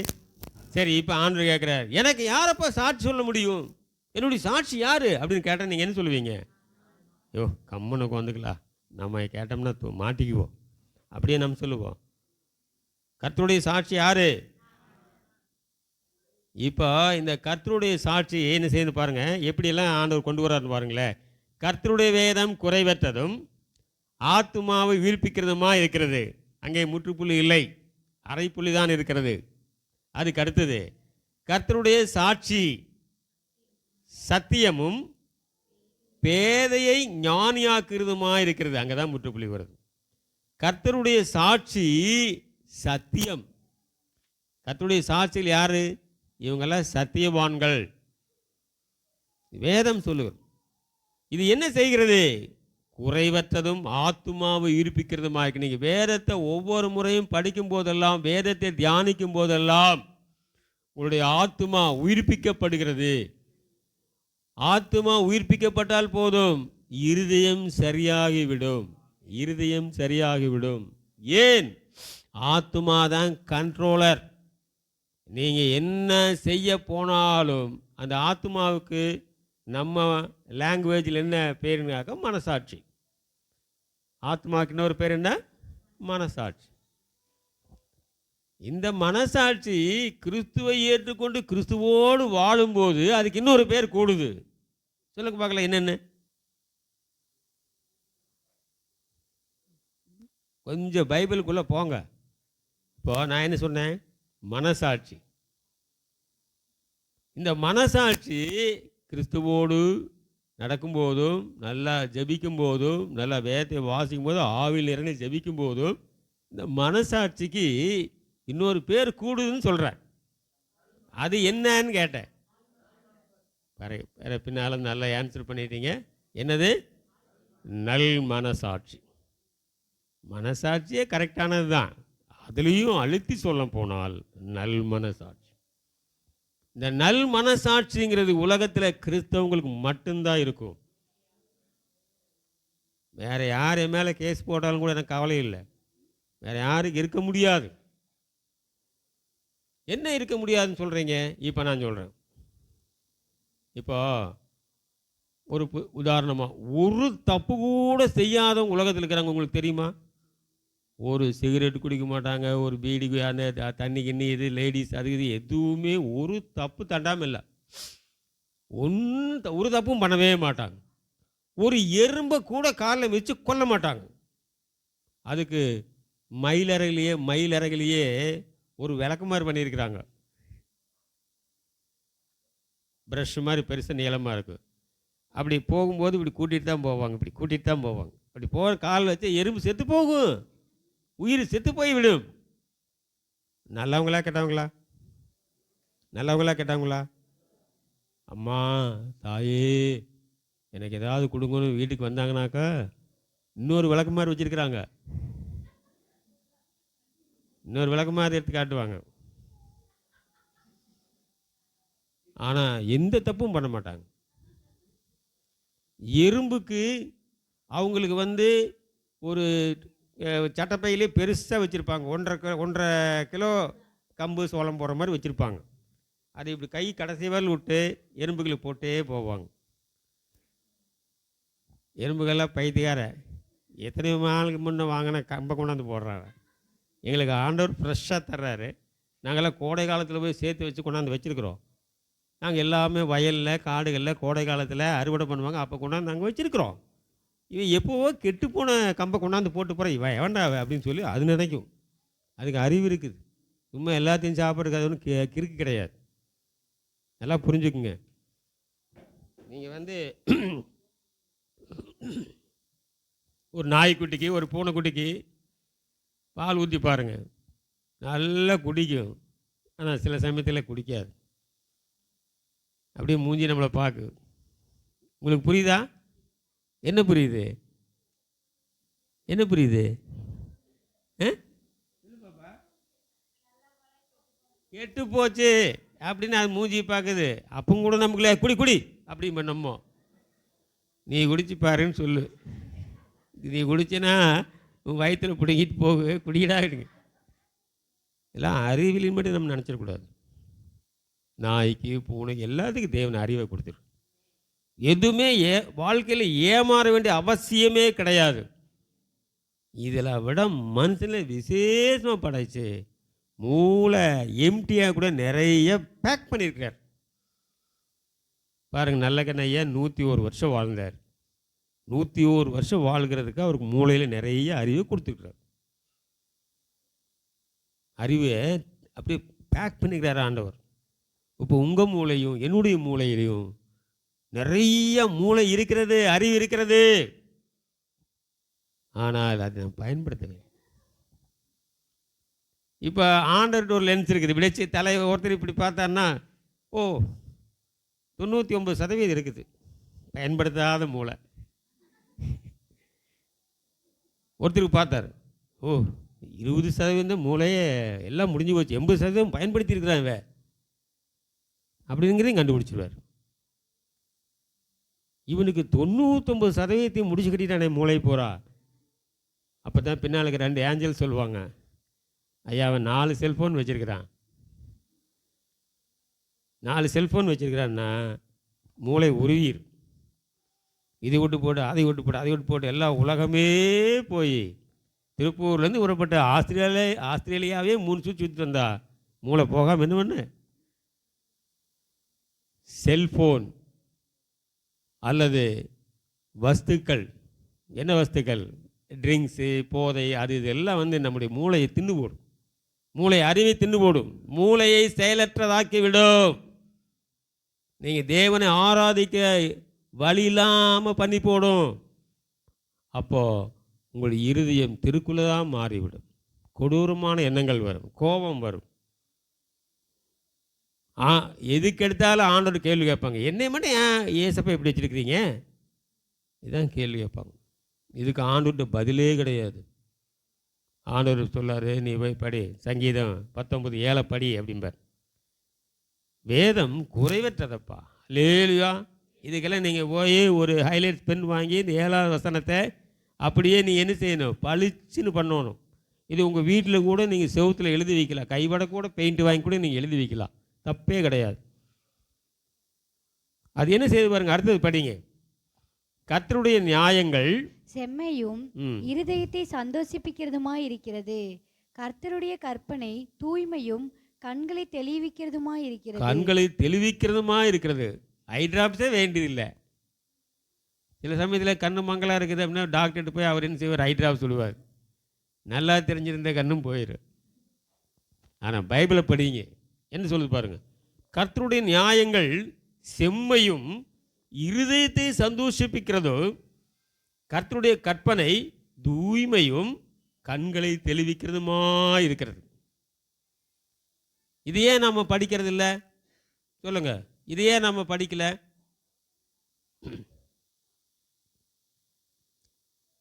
சரி, இப்போ ஆண்டவர் கேட்குறார், எனக்கு யாரப்பா சாட்சி சொல்ல முடியும்? என்னுடைய சாட்சி யாரு அப்படின்னு கேட்டால் நீங்கள் என்ன சொல்லுவீங்க? யோ கம்மனுக்கு வந்துக்கலாம், நம்ம கேட்டோம்னா மாட்டிக்குவோம், அப்படியே நம்ம சொல்லுவோம். கர்த்தருடைய சாட்சி யாரு? இப்போ இந்த கர்த்தருடைய சாட்சி என்ன செய்யணும் பாருங்க, எப்படியெல்லாம் ஆண்டவர் கொண்டு வர்றாருன்னு பாருங்களேன். கர்த்தருடைய வேதம் குறைவற்றதும் ஆத்துமாவை உயிர்ப்பிக்கிறதுமா இருக்கிறது. அங்கே முற்றுப்புள்ளி இல்லை, அரைப்புள்ளி தான் இருக்கிறது. அதுக்கு அடுத்தது கர்த்தருடைய சாட்சி சத்தியமும் பேதையை ஞானியாக்குறதுமா இருக்கிறது. அங்கே தான் முற்றுப்புள்ளி வருது. கர்த்தருடைய சாட்சி சத்தியம். கர்த்தருடைய சாட்சியில் யாரு? இவங்கெல்லாம் சத்தியவான்கள். வேதம் சொல்லுகிறது. இது என்ன செய்கிறது? குறைவற்றதும் ஆத்துமாவை உயிர்ப்பிக்கிறதுமா இருக்கு. நீங்கள் வேதத்தை ஒவ்வொரு முறையும் படிக்கும் போதெல்லாம், வேதத்தை தியானிக்கும் போதெல்லாம் உங்களுடைய ஆத்துமா உயிர்ப்பிக்கப்படுகிறது. ஆத்துமா உயிர்ப்பிக்கப்பட்டால் போதும், இருதயம் சரியாகிவிடும். இருதயம் சரியாகிவிடும். ஏன்? ஆத்துமா தான் கண்ட்ரோலர். நீங்கள் என்ன செய்ய போனாலும் அந்த ஆத்துமாவுக்கு நம்ம லாங்குவேஜில் என்ன பேருனாக்க மனசாட்சி. ஆத்மாவுக்கு இன்னொரு பேர் என்ன? மனசாட்சி. இந்த மனசாட்சி கிறிஸ்துவை ஏற்றுக்கொண்டு கிறிஸ்துவோடு வாழும்போது அதுக்கு இன்னொரு பேர் கூடுது. சொல்லுங்க பார்க்கலாம், என்னென்னு? கொஞ்சம் பைபிளுக்குள்ளே போங்க. இப்போ நான் என்ன சொன்னேன்? மனசாட்சி. இந்த மனசாட்சி கிறிஸ்துவோடு நடக்கும்போதும், நல்லா ஜெபிக்கும் போதும், நல்லா வேதத்தை வாசிக்கும் போதும், ஆவியில் இறங்கி ஜெபிக்கும் போதும், இந்த மனசாட்சிக்கு இன்னொரு பேர் கூடுதுன்னு சொல்கிறேன். அது என்னன்னு கேட்டேன். வேற பின்னால் நல்லா ஆன்சர் பண்ணிட்டீங்க. என்னது? நல் மனசாட்சி. மனசாட்சியே கரெக்டானது தான். அதுலேயும் அழுத்தி சொல்ல போனால் நல் மனசாட்சி. இந்த நல் மனசாட்சிங்கிறது உலகத்தில் கிறிஸ்தவங்களுக்கு மட்டும்தான் இருக்கும். வேற யார் என் மேலே கேஸ் போட்டாலும் கூட எனக்கு கவலை இல்லை. வேற யாருக்கு இருக்க முடியாது. என்ன இருக்க முடியாதுன்னு சொல்கிறீங்க? இப்போ நான் சொல்கிறேன். இப்போ ஒரு உதாரணமாக, ஒரு தப்பு கூட செய்யாதவங்க உலகத்தில் இருக்கிறாங்க. உங்களுக்கு தெரியுமா? ஒரு சிகரெட் குடிக்க மாட்டாங்க, ஒரு பீடி, அந்த தண்ணி கிண்ணி, இது லேடிஸ், அது இது எதுவுமே ஒரு தப்பு தண்டாமல் இல்லை. ஒரு தப்பும் பண்ணவே மாட்டாங்க. ஒரு எறும்பை கூட காலில் வச்சு கொல்ல மாட்டாங்க. அதுக்கு மயிலறையிலேயே ஒரு விளக்குமாறு பண்ணியிருக்கிறாங்க. ப்ரஷ் மாதிரி பெருசாக நீளமாக இருக்கும். அப்படி போகும்போது இப்படி கூட்டிகிட்டு தான் போவாங்க. இப்படி கூட்டிகிட்டு தான் போவாங்க. அப்படி போகிற கால் வச்சு எறும்பு செத்து போகும். உயிர் செத்து போய் விடும். நல்லவங்களா கெட்டவங்களா? நல்லவங்களா கெட்டவங்களா? அம்மா, தாயே, எனக்கு ஏதாவது கொடுங்கன்னு வீட்டுக்கு வந்தாங்கனாக்கா இன்னொரு விளக்குமாறு வச்சுருக்கிறாங்க. இன்னொரு விளக்குமாறு எடுத்து காட்டுவாங்க. ஆனால் எந்த தப்பும் பண்ண மாட்டாங்க. எறும்புக்கு அவங்களுக்கு ஒரு சட்டப்பையிலே பெருசாக வச்சுருப்பாங்க. 1.5 கிலோ கம்பு சோளம் போடுற மாதிரி வச்சுருப்பாங்க. அதை இப்படி கை கடைசி வரல் விட்டு எறும்புகளுக்கு போட்டே போவாங்க. எறும்புகள்லாம் பைத்தியார எத்தனை நாளுக்கு முன்னே வாங்கின கம்பை கொண்டாந்து போடுறாரு. எங்களுக்கு ஆண்டவர் ஃப்ரெஷ்ஷாக தர்றாரு. நாங்கள்லாம் கோடை காலத்தில் போய் சேர்த்து வச்சு கொண்டாந்து வச்சுருக்குறோம். நாங்கள் எல்லாமே வயலில், காடுகளில் கோடை காலத்தில் அறுவடை பண்ணுவாங்க. அப்போ கொண்டாந்து நாங்கள் வச்சுருக்குறோம். இவன் எப்போவோ கெட்டுப்போன கம்பை கொண்டாந்து போட்டு போகிறேன், இவன் எவன்டா அப்படின்னு சொல்லி அது நினைக்கும். அதுக்கு அறிவு இருக்குது. சும்மா எல்லாத்தையும் சாப்பிட்றதுக்கு அது ஒன்றும் கிறுக்கு கிடையாது. நல்லா புரிஞ்சுக்குங்க. நீங்கள் ஒரு நாய்க்குட்டிக்கு, ஒரு பூனைக்குட்டிக்கு பால் ஊற்றி பாருங்கள், நல்லா குடிக்கும். ஆனால் சில சமயத்தில் குடிக்காது. அப்படியே மூஞ்சி நம்மளை பார்க்கு. உங்களுக்கு புரியுதா? என்ன புரியுது? என்ன புரியுது? கெட்டு போச்சு அப்படின்னு அது மூஞ்சி பார்க்குது. அப்போ கூட நமக்குள்ளே குடி குடி அப்படி பண்ணமோ, நீ குடிச்சு பாருன்னு சொல்லு. நீ குடிச்சின்னா உன் வயிற்றில் பிடிங்கிட்டு போகு, குடிக்கிடாடுங்க. எல்லாம் அறிவிலின் மட்டும் நம்ம நினச்சிடக்கூடாது. நாய்க்கு, பூனைக்கு எல்லாத்துக்கும் தேவன் அறிவை கொடுத்துரு. எதுவுமே வாழ்க்கையில் ஏமாற வேண்டிய அவசியமே கிடையாது. இதில் விட மனுஷனில் விசேஷமாக படைச்சு மூளை எம்டியாக கூட நிறைய பேக் பண்ணியிருக்கிறார். பாருங்கள், நல்ல கண்ணையா 101 வருஷம் வாழ்ந்தார். 101 வருஷம் வாழ்கிறதுக்கு அவருக்கு மூளையில் நிறைய அறிவை கொடுத்துருக்கிறார். அறிவை அப்படியே பேக் பண்ணிக்கிறார் ஆண்டவர். இப்போ உங்கள் மூளையும் என்னுடைய மூளையிலையும் நிறைய மூளை இருக்கிறது, அறிவு இருக்கிறது. ஆனால் அதை நான் பயன்படுத்தவே. இப்போ ஆண்டர்கிட்ட ஒரு லென்ஸ் இருக்குது. விளைச்சி தலை ஒருத்தர் இப்படி பார்த்தான்னா 99% இருக்குது பயன்படுத்தாத மூளை. ஒருத்தருக்கு பார்த்தார், ஓ 20% மூளையே எல்லாம் முடிஞ்சு போச்சு, 80% பயன்படுத்தியிருக்கிறான் இவன் அப்படிங்கிறதையும் கண்டுபிடிச்சிருவார். இவனுக்கு 99% முடிச்சு கட்டிட்டானே மூளை போகிறா. அப்போ தான் பின்னால் இருக்க 2 ஏஞ்சல் சொல்லுவாங்க, ஐயா அவன் 4 செல்ஃபோன் வச்சுருக்கிறான். 4 செல்ஃபோன் வச்சுருக்கிறான்னா மூளை உருவீர். இதை விட்டு போட்டு அதை விட்டு போட்டு அதை விட்டு போட்டு எல்லா உலகமே போய் திருப்பூர்லேருந்து உறப்பட்ட ஆஸ்திரேலியாவே 3 சுற்றி சுற்றி வந்தா மூளை போகாமல் என்ன பண்ணு? செல்ஃபோன் அல்லது வஸ்துக்கள், என்ன வஸ்துக்கள், ட்ரிங்க்ஸு, போதை, அது இதெல்லாம் நம்முடைய மூளையை தின்னு போடும். மூளை அறிவை தின்னு போடும். மூளையை செயலற்றதாக்கிவிடும். நீங்கள் தேவனை ஆராதிக்க வழி இல்லாமல் பண்ணி போடும். அப்போது உங்களுடைய இருதயம் திருக்குள்ளே தான் மாறிவிடும். கொடூரமான எண்ணங்கள் வரும், கோபம் வரும். எதுக்கு எடுத்தாலும் ஆண்டவர் கேள்வி கேட்பாங்க, என்னை மட்டும் ஏன் ஏசப்பா இப்படி வச்சுருக்கிறீங்க, இதுதான் கேள்வி கேட்பாங்க. இதுக்கு ஆண்டவர்கிட்ட பதிலே கிடையாது. ஆண்டவர் சொல்லார், நீ போய் படி, சங்கீதம் 19:7 படி அப்படிம்பார். வேதம் குறைவற்றதப்பா, லேலுயா. இதுக்கெல்லாம் நீங்கள் போய் ஒரு ஹைலைட்ஸ் பென் வாங்கி இந்த 7வது வசனத்தை அப்படியே நீ என்ன செய்யணும், பளிச்சுன்னு பண்ணணும். இது உங்கள் வீட்டில் கூட நீங்கள் செவுத்தில் எழுதி வைக்கலாம், கைவட கூட பெயிண்ட் வாங்கி கூட நீங்கள் எழுதி வைக்கலாம், தப்பே கிடையாது. அது என்ன செய்து பாருங்க, அடுத்தது படிங்க. கர்த்தருடைய நியாயங்கள் செம்மையும் இருதயத்தை சந்தோஷிப்பிக்கிறதுமாய் இருக்கிறது. கர்த்தருடைய கற்பனை தூய்மையும் கண்களை தெளிவிக்கிறதுமாய் இருக்கிறது. கண்களை தெளிவிக்கிறதுமாய் இருக்கிறது. ஐ டிராப்ஸே வேண்டியதில்லை. சில சமயத்தில் கண்ணு மங்களாக இருக்குது அப்படின்னா டாக்டர்கிட்ட போய் அவர் என்ன செய்வார், ஐ டிராப் சொல்லுவார். நல்லா தெரிஞ்சிருந்த கண்ணும் போயிடும். ஆனால் பைபிளை படிங்க, என்ன சொல்லுது பாருங்க. கர்த்தருடைய நியாயங்கள் செம்மையும் இருதயத்தை சந்தோஷிப்பிக்கிறதோ, கர்த்தருடைய கற்பனை தூய்மையும் கண்களை தெளிவிக்கிறதுமா இருக்கிறது. இதையே நாம் படிக்கிறது இல்லை சொல்லுங்க, இதையே நாம் படிக்கல.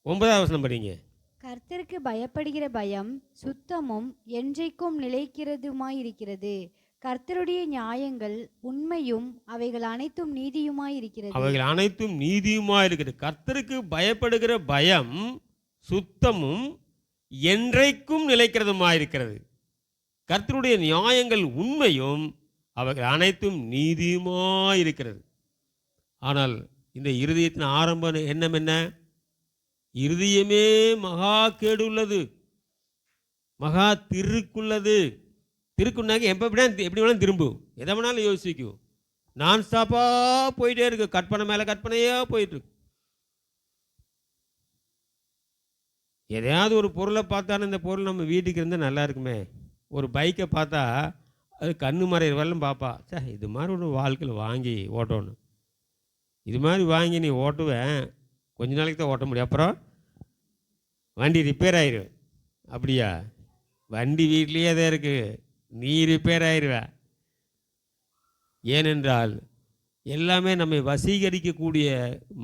9வது வசனம் படிங்க. கர்த்தருக்கு பயப்படுகிற பயம் சுத்தமும் என்றைக்கும் நிலைக்கிறதுமாயிருக்கிறது. கர்த்தருடைய நியாயங்கள் உண்மையும் அவைகள் அனைத்தும் நீதியுமாயிருக்கிறது. அவைகள் அனைத்தும் நீதியுமாயிருக்கிறது. கர்த்தருக்கு பயப்படுகிற பயம் சுத்தமும் என்றைக்கும் நிலைக்கிறதுமாயிருக்கிறது. கர்த்தருடைய நியாயங்கள் உண்மையும் அவைகள் அனைத்தும் நீதியுமாயிருக்கிறது. ஆனால் இந்த இருதயத்தின் ஆரம்ப எண்ணம் என்ன? இருதயமே மகா கேடு உள்ளது, மகா திருக்குள்ளது. திருக்குன்னாங்க எப்படி வேணாலும் திரும்பும், எதை வேணாலும் யோசிக்கும், நான் ஸ்டாப்பாக போயிட்டே இருக்கு, கற்பனை மேலே கற்பனையாக போயிட்டுருக்கு. எதையாவது ஒரு பொருளை பார்த்தாலும் இந்த பொருள் நம்ம வீட்டுக்கு இருந்தால் நல்லா இருக்குமே. ஒரு பைக்கை பார்த்தா அது கண்ணு மறைகிற வரலும் பார்ப்பா, சார் இது மாதிரி ஒன்று வாழ்க்கையில் வாங்கி ஓட்டணும், இது மாதிரி வாங்கி நீ ஓட்டுவேன், கொஞ்ச நாளைக்கு தான் ஓட்ட முடியும், அப்புறம் வண்டி ரிப்பேர் ஆயிடும். அப்படியா? வண்டி வீட்லேயே தான் இருக்குது, நீ ரிப்பேர் ஆயிடுவ. ஏனென்றால் எல்லாமே நம்மை வசீகரிக்கக்கூடிய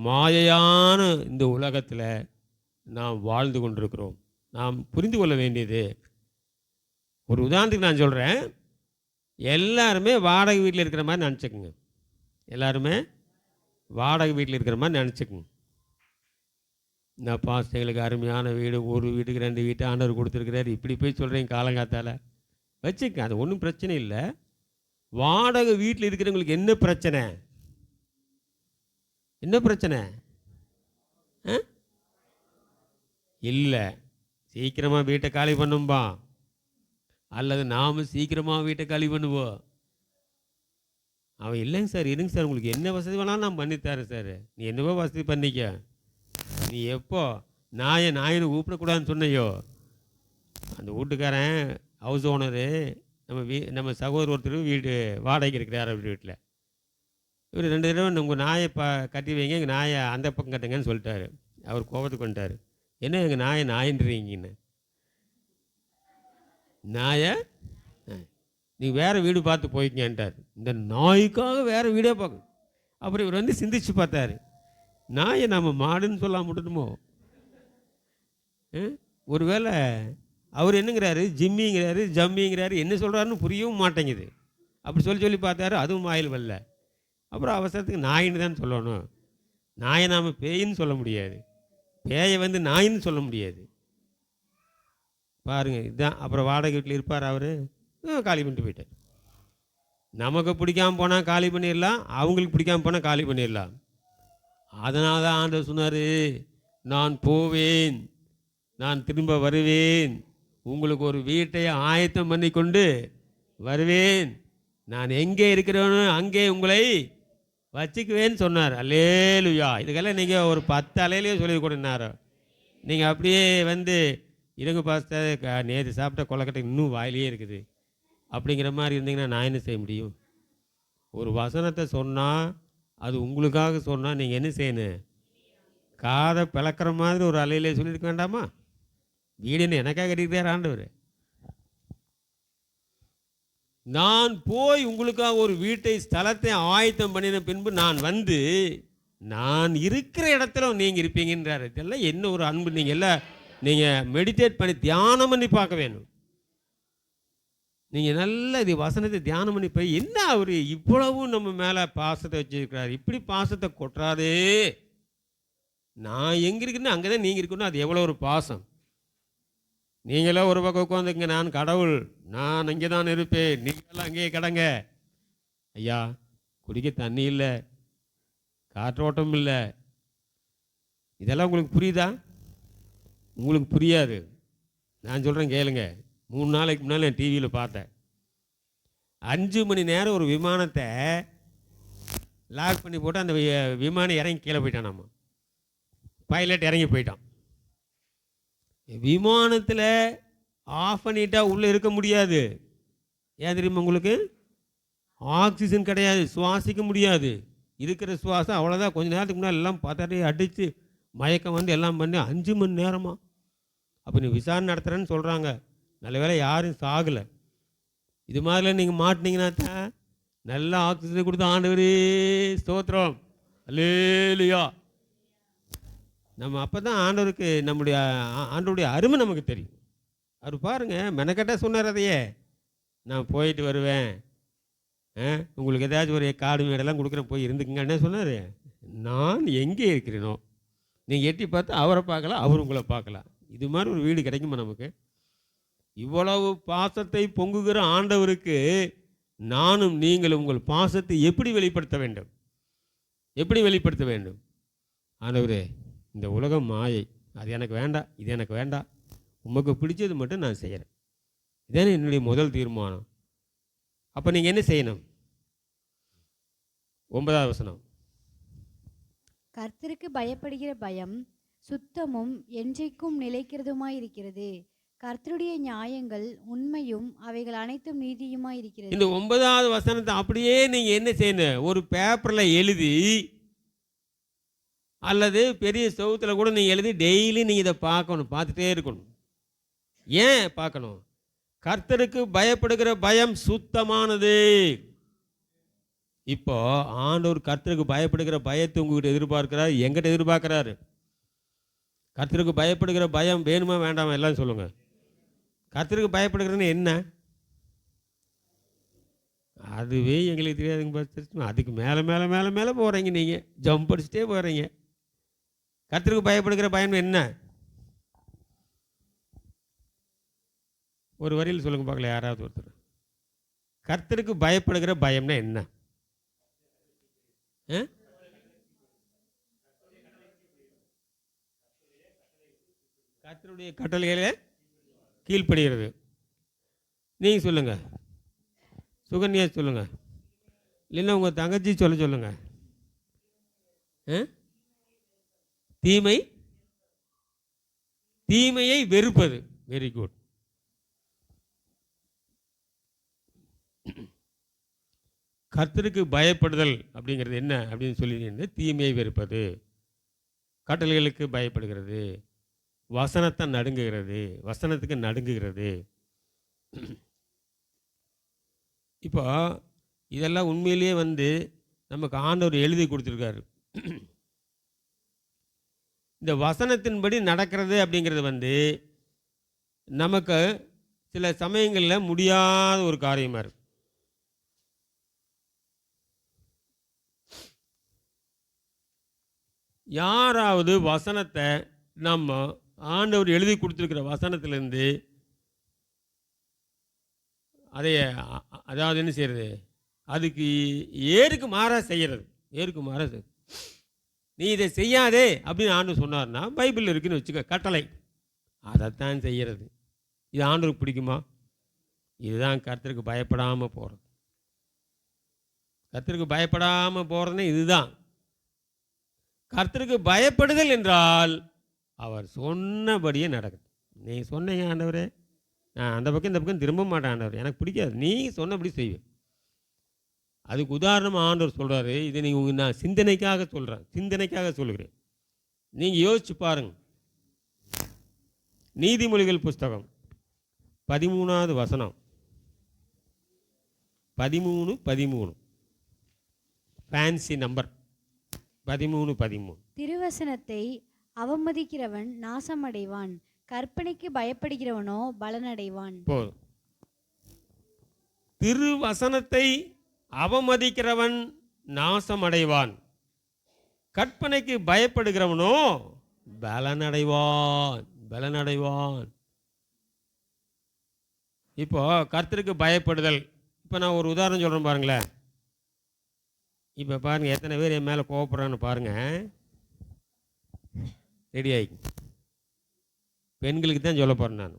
மாயையான இந்த உலகத்தில் நாம் வாழ்ந்து கொண்டிருக்கிறோம். நாம் புரிந்து கொள்ள வேண்டியது, ஒரு உதாரணத்துக்கு நான் சொல்கிறேன், எல்லாருமே வாடகை வீட்டில் இருக்கிற மாதிரி நினச்சிக்கோங்க. எல்லாருமே வாடகை வீட்டில் இருக்கிற மாதிரி நினச்சிக்கோங்க. இந்த பாஸ்டங்களுக்கு அருமையான வீடு, ஒரு வீட்டுக்கு 2 வீட்டு ஆண்டவர் கொடுத்துருக்கிறார், இப்படி போய் சொல்கிறீங்க காலங்காத்தால் வச்சுக்க, அது ஒன்றும் பிரச்சனை இல்லை. வாடகை வீட்டில் இருக்கிறவங்களுக்கு என்ன பிரச்சனை? என்ன பிரச்சனை? இல்லை, சீக்கிரமாக வீட்டை காலி பண்ணும்பா, அல்லது நாம் சீக்கிரமாக வீட்டை காலி பண்ணுவோம். அவன் இல்லைங்க சார், இருங்க சார், உங்களுக்கு என்ன வசதி வேணாலும் நான் பண்ணித்தரேன் சார், நீ என்னவோ வசதி பண்ணிக்க. நீ எப்போ நாயனை கூப்பிடக்கூடாதுன்னு சொன்னையோ, அந்த வீட்டுக்காரன் ஹவுஸ் ஓனரு நம்ம சகோதரர் ஒருத்தர் வீடு வாடகைக்கு இருக்கிறார் அவர் வீட்டில். இவர் 2 தடவை உங்கள் நாயை கட்டி வைங்க, எங்கள் நாயை அந்த பக்கம் கட்டுங்கன்னு சொல்லிட்டாரு. அவர் கோபத்துக்கு வந்துட்டார், என்ன எங்கள் நாயின்றீங்கன்னு. நாயை நீ வேறு வீடு பார்த்து போய்க்கங்கன்ட்டார். இந்த நாய்க்காக வேறு வீடே பார்க்கணும். அப்புறம் இவர் வந்து சிந்திச்சு பார்த்தாரு, நாயை நம்ம மாடுன்னு சொல்லாம விட்டுட்டுமோ, ஒருவேளை அவர் என்னங்கிறாரு, ஜிம்மிங்கிறாரு, ஜம்மிங்கிறாரு, என்ன சொல்கிறாருன்னு புரியவும் மாட்டேங்குது. அப்படி சொல்லி சொல்லி பார்த்தாரு, அதுவும் வாயில் வரல. அப்புறம் அவசரத்துக்கு நாயின்னு தான் சொல்லணும். நாயை நாம் பேயின்னு சொல்ல முடியாது, பேயை வந்து நாயின்னு சொல்ல முடியாது. பாருங்கள், இதுதான். அப்புறம் வாடகை வீட்டில் இருப்பார் அவர், காலி பண்ணிட்டு போயிட்டார். நமக்கு பிடிக்காமல் போனால் காலி பண்ணிடலாம், அவங்களுக்கு பிடிக்காமல் போனால் காலி பண்ணிடலாம். அதனால தான் ஆண்டவர் சொன்னார், நான் போவேன், நான் திரும்ப வருவேன், உங்களுக்கு ஒரு வீட்டை ஆயத்தம் பண்ணி கொண்டு வருவேன், நான் எங்கே இருக்கிறேனோ அங்கே உங்களை வச்சுக்குவேன்னு சொன்னார். அல்லேலுயா. இதுக்கெல்லாம் நீங்கள் ஒரு 10 அலையிலேயே சொல்லி கொடுனாரோ. நீங்கள் அப்படியே வந்து இருங்க பாஸ்டர், நேற்று சாப்பிட்ட கொலக்கட்டை இன்னும் வாயிலே இருக்குது அப்படிங்கிற மாதிரி இருந்தீங்கன்னா நான் என்ன செய்ய முடியும்? ஒரு வசனத்தை சொன்னால், அது உங்களுக்காக சொன்னால் நீங்கள் என்ன செய்யணும்? காதை பிளக்கிற மாதிரி ஒரு அலையிலே சொல்லியிருக்க வேண்டாமா? வீடுன்னு எனக்காக கட்டிக்கிட்டார் ஆண்டவர். நான் போய் உங்களுக்காக ஒரு வீட்டை, ஸ்தலத்தை ஆயத்தம் பண்ணின பின்பு நான் வந்து நான் இருக்கிற இடத்துல நீங்கள் இருப்பீங்கன்றார். இதெல்லாம் என்ன ஒரு அன்பு! நீங்கள் எல்லாம் நீங்கள் மெடிடேட் பண்ணி தியானம் பண்ணி பார்க்க வேணும். நீங்கள் நல்ல இது வசனத்தை தியானம் பண்ணி போய், என்ன அவர் இவ்வளவும் நம்ம மேலே பாசத்தை வச்சுருக்கிறார், இப்படி பாசத்தை கொட்டுறாரு. நான் எங்கே இருக்குன்னு அங்கே தான் நீங்கள் இருக்கணும். அது எவ்வளோ ஒரு பாசம்! நீங்களாம் ஒரு பக்கம் உட்காந்துங்க, நான் கடவுள், நான் அங்கே தான் இருப்பேன், நீங்களாம் அங்கேயே கடங்க. ஐயா, குடிக்க தண்ணி இல்லை, காற்றோட்டம் இல்லை, இதெல்லாம் உங்களுக்கு புரியுதா? உங்களுக்கு புரியாது. நான் சொல்கிறேன் கேளுங்க. 3 நாளைக்கு முன்னால் நான் டிவியில் பார்த்தேன். 5 மணி நேரம் ஒரு விமானத்தை லாக் பண்ணி போட்டு அந்த விமானம் இறங்கி கீழே போயிட்டான். நம்ம பைலட் இறங்கி போயிட்டான். விமானத்தில் ஆஃப் பண்ணிட்டா உள்ளே இருக்க முடியாது. ஏன் தெரியுமா உங்களுக்கு? ஆக்சிஜன் கிடையாது, சுவாசிக்க முடியாது. இருக்கிற சுவாசம் அவ்வளோதான். கொஞ்சம் நேரத்துக்கு முன்னாடி எல்லாம் பதறி அடித்து மயக்கம் வந்து எல்லாம் பண்ணி 5 மணி நேரமாக. அப்போ நீ விசாரணை நடத்துகிறேன்னு சொல்கிறாங்க. நல்ல வேளை யாரும் சாகலை. இது மாதிரிலாம் நீங்கள் மாட்டினீங்கன்னா தான் நல்லா ஆக்சிஜனை கொடுத்து ஆண்டவரே ஸ்தோத்திரம், அல்லேலூயா. நம்ம அப்போ தான் ஆண்டவருக்கு நம்முடைய ஆண்டவருடைய அருமை நமக்கு தெரியும். அவர் பாருங்கள், மெனக்கட்டாக சொன்னார் அதையே. நான் போயிட்டு வருவேன், உங்களுக்கு ஏதாச்சும் ஒரு காடு மேடெல்லாம் கொடுக்குறேன், போய் இருந்துக்குங்க. என்ன சொன்னார்? நான் எங்கே இருக்கிறேனோ நீங்கள் எட்டி பார்த்து அவரை பார்க்கலாம், அவர் உங்களை பார்க்கலாம். இது மாதிரி ஒரு வீடு கிடைக்குமா நமக்கு? இவ்வளவு பாசத்தை பொங்குகிற ஆண்டவருக்கு நானும் நீங்களும் உங்கள் பாசத்தை எப்படி வெளிப்படுத்த வேண்டும்? எப்படி வெளிப்படுத்த வேண்டும்? ஆண்டவரே, இந்த உலகம் மாயை, அது எனக்கு வேண்டாம், இது எனக்கு வேண்டாம், உமக்கு பிடிச்சது மட்டும் நான் செய்கிறேன். இதானே என்னுடைய முதல் தீர்மானம். அப்போ நீங்கள் என்ன செய்யணும்? 9வது வசனம். கர்த்தருக்கு பயப்படுகிற பயம் சுத்தமும் என்றைக்கும் நிலைக்கிறதுமாயிருக்கிறது. கர்த்தருடைய நியாயங்கள் உண்மையும் அவைகள் அனைத்தும் நீதியுமாயிருக்கிறது. இந்த 9வது வசனத்தை அப்படியே நீங்கள் என்ன செய்யணும்? ஒரு பேப்பரில் எழுதி அல்லது பெரிய செவுத்தில் கூட நீங்கள் எழுதி டெய்லி நீங்கள் இதை பார்க்கணும், பார்த்துட்டே இருக்கணும். ஏன் பார்க்கணும்? கர்த்தருக்கு பயப்படுகிற பயம் சுத்தமானது. இப்போ ஆண்டவர் கர்த்தருக்கு பயப்படுகிற பயத்தை உங்ககிட்ட எதிர்பார்க்கிறார், எங்கிட்ட எதிர்பார்க்கிறாரு. கர்த்தருக்கு பயப்படுகிற பயம் வேணுமா வேண்டாமா? எல்லாம் சொல்லுங்கள். கர்த்தருக்கு பயப்படுகிறதுன்னு என்ன? அதுவே எங்களுக்கு தெரியாதுங்க. அதுக்கு மேலே மேலே மேலே மேலே போகிறீங்க, நீங்கள் ஜம்ப் அடிச்சுட்டே போகிறீங்க. கர்த்தருக்கு பயப்படுகிற பயம் என்ன? ஒரு வரியில் சொல்லுங்க பார்க்கல, யாராவது ஒருத்தர். கர்த்தருக்கு பயப்படுகிற பயம்னா என்ன? கர்த்தருடைய கட்டளைகளை கீழ்ப்படுகிறது. நீங்கள் சொல்லுங்கள், சுகன்யா சொல்லுங்கள், இல்லைன்னா உங்கள் தங்கச்சி சொல்லுங்கள். தீமையை வெறுப்பது. Very good. கர்த்தருக்கு பயப்படுதல் அப்படிங்கிறது என்ன அப்படின்னு சொல்லி, தீமையை வெறுப்பது, கட்டளைகளுக்கு பயப்படுகிறது, வசனத்தை நடுங்குகிறது, வசனத்துக்கு நடுங்குகிறது. இப்போ இதெல்லாம் உண்மையிலேயே வந்து நமக்கு ஆண்டவர் எழுதி கொடுத்துருக்காரு. இந்த வசனத்தின்படி நடக்கிறது அப்படிங்கிறது வந்து நமக்கு சில சமயங்களில் முடியாத ஒரு காரியமாக இருக்கு. யாராவது வசனத்தை நம்ம ஆண்டவர் எழுதி கொடுத்துருக்கிற வசனத்திலேருந்து அதைய அதாவது என்ன செய்கிறது, அதுக்கு ஏருக்கு மாறாக செய்கிறது, ஏருக்கு மாறாக நீ இதை செய்யாதே அப்படின்னு ஆண்டவர் சொன்னார்னா, பைபிளில் இருக்குன்னு வச்சுக்க கட்டளை, அதைத்தான் செய்கிறது. இது ஆண்டவருக்கு பிடிக்குமா? இதுதான் கர்த்தருக்கு பயப்படாமல் போகிறது. கர்த்தருக்கு பயப்படாமல் போகிறதுனே இதுதான். கர்த்தருக்கு பயப்படுதல் என்றால் அவர் சொன்னபடியே நடக்குது. நீ சொன்னீங்க ஆண்டவரே, நான் அந்த பக்கம் இந்த பக்கம் திரும்ப மாட்டேன் ஆண்டவர், எனக்கு பிடிக்காது, நீ சொன்னபடி செய்வேன். அதுக்கு உதாரணமாக ஆண்டவர் சொல்கிறாரு. இதை நீங்கள் நான் சிந்தனைக்காக சொல்கிறேன், சிந்தனைக்காக சொல்கிறேன். நீங்கள் யோசிச்சு பாருங்க. நீதிமொழிகள் புஸ்தகம் 13வது வசனம், 13 ஃபேன்சி நம்பர் 13. திருவசனத்தை அவமதிக்கிறவன் நாசமடைவான், கற்பனைக்கு பயப்படுகிறவனோ பலனடைவான். போதும். திருவசனத்தை அவமதிக்கிறவன் நாசமடைவான், கற்பனைக்கு பயப்படுகிறவனோ பலனடைவான், பலனடைவான். இப்போ கர்த்தருக்கு பயப்படுதல், இப்போ நான் ஒரு உதாரணம் சொல்கிறேன் பாருங்களேன். இப்போ பாருங்கள், எத்தனை பேர் என் மேலே கோவப்படுறான்னு பாருங்கள். ரெடி ஆகி பெண்களுக்கு தான் சொல்ல போகிறேன் நான்.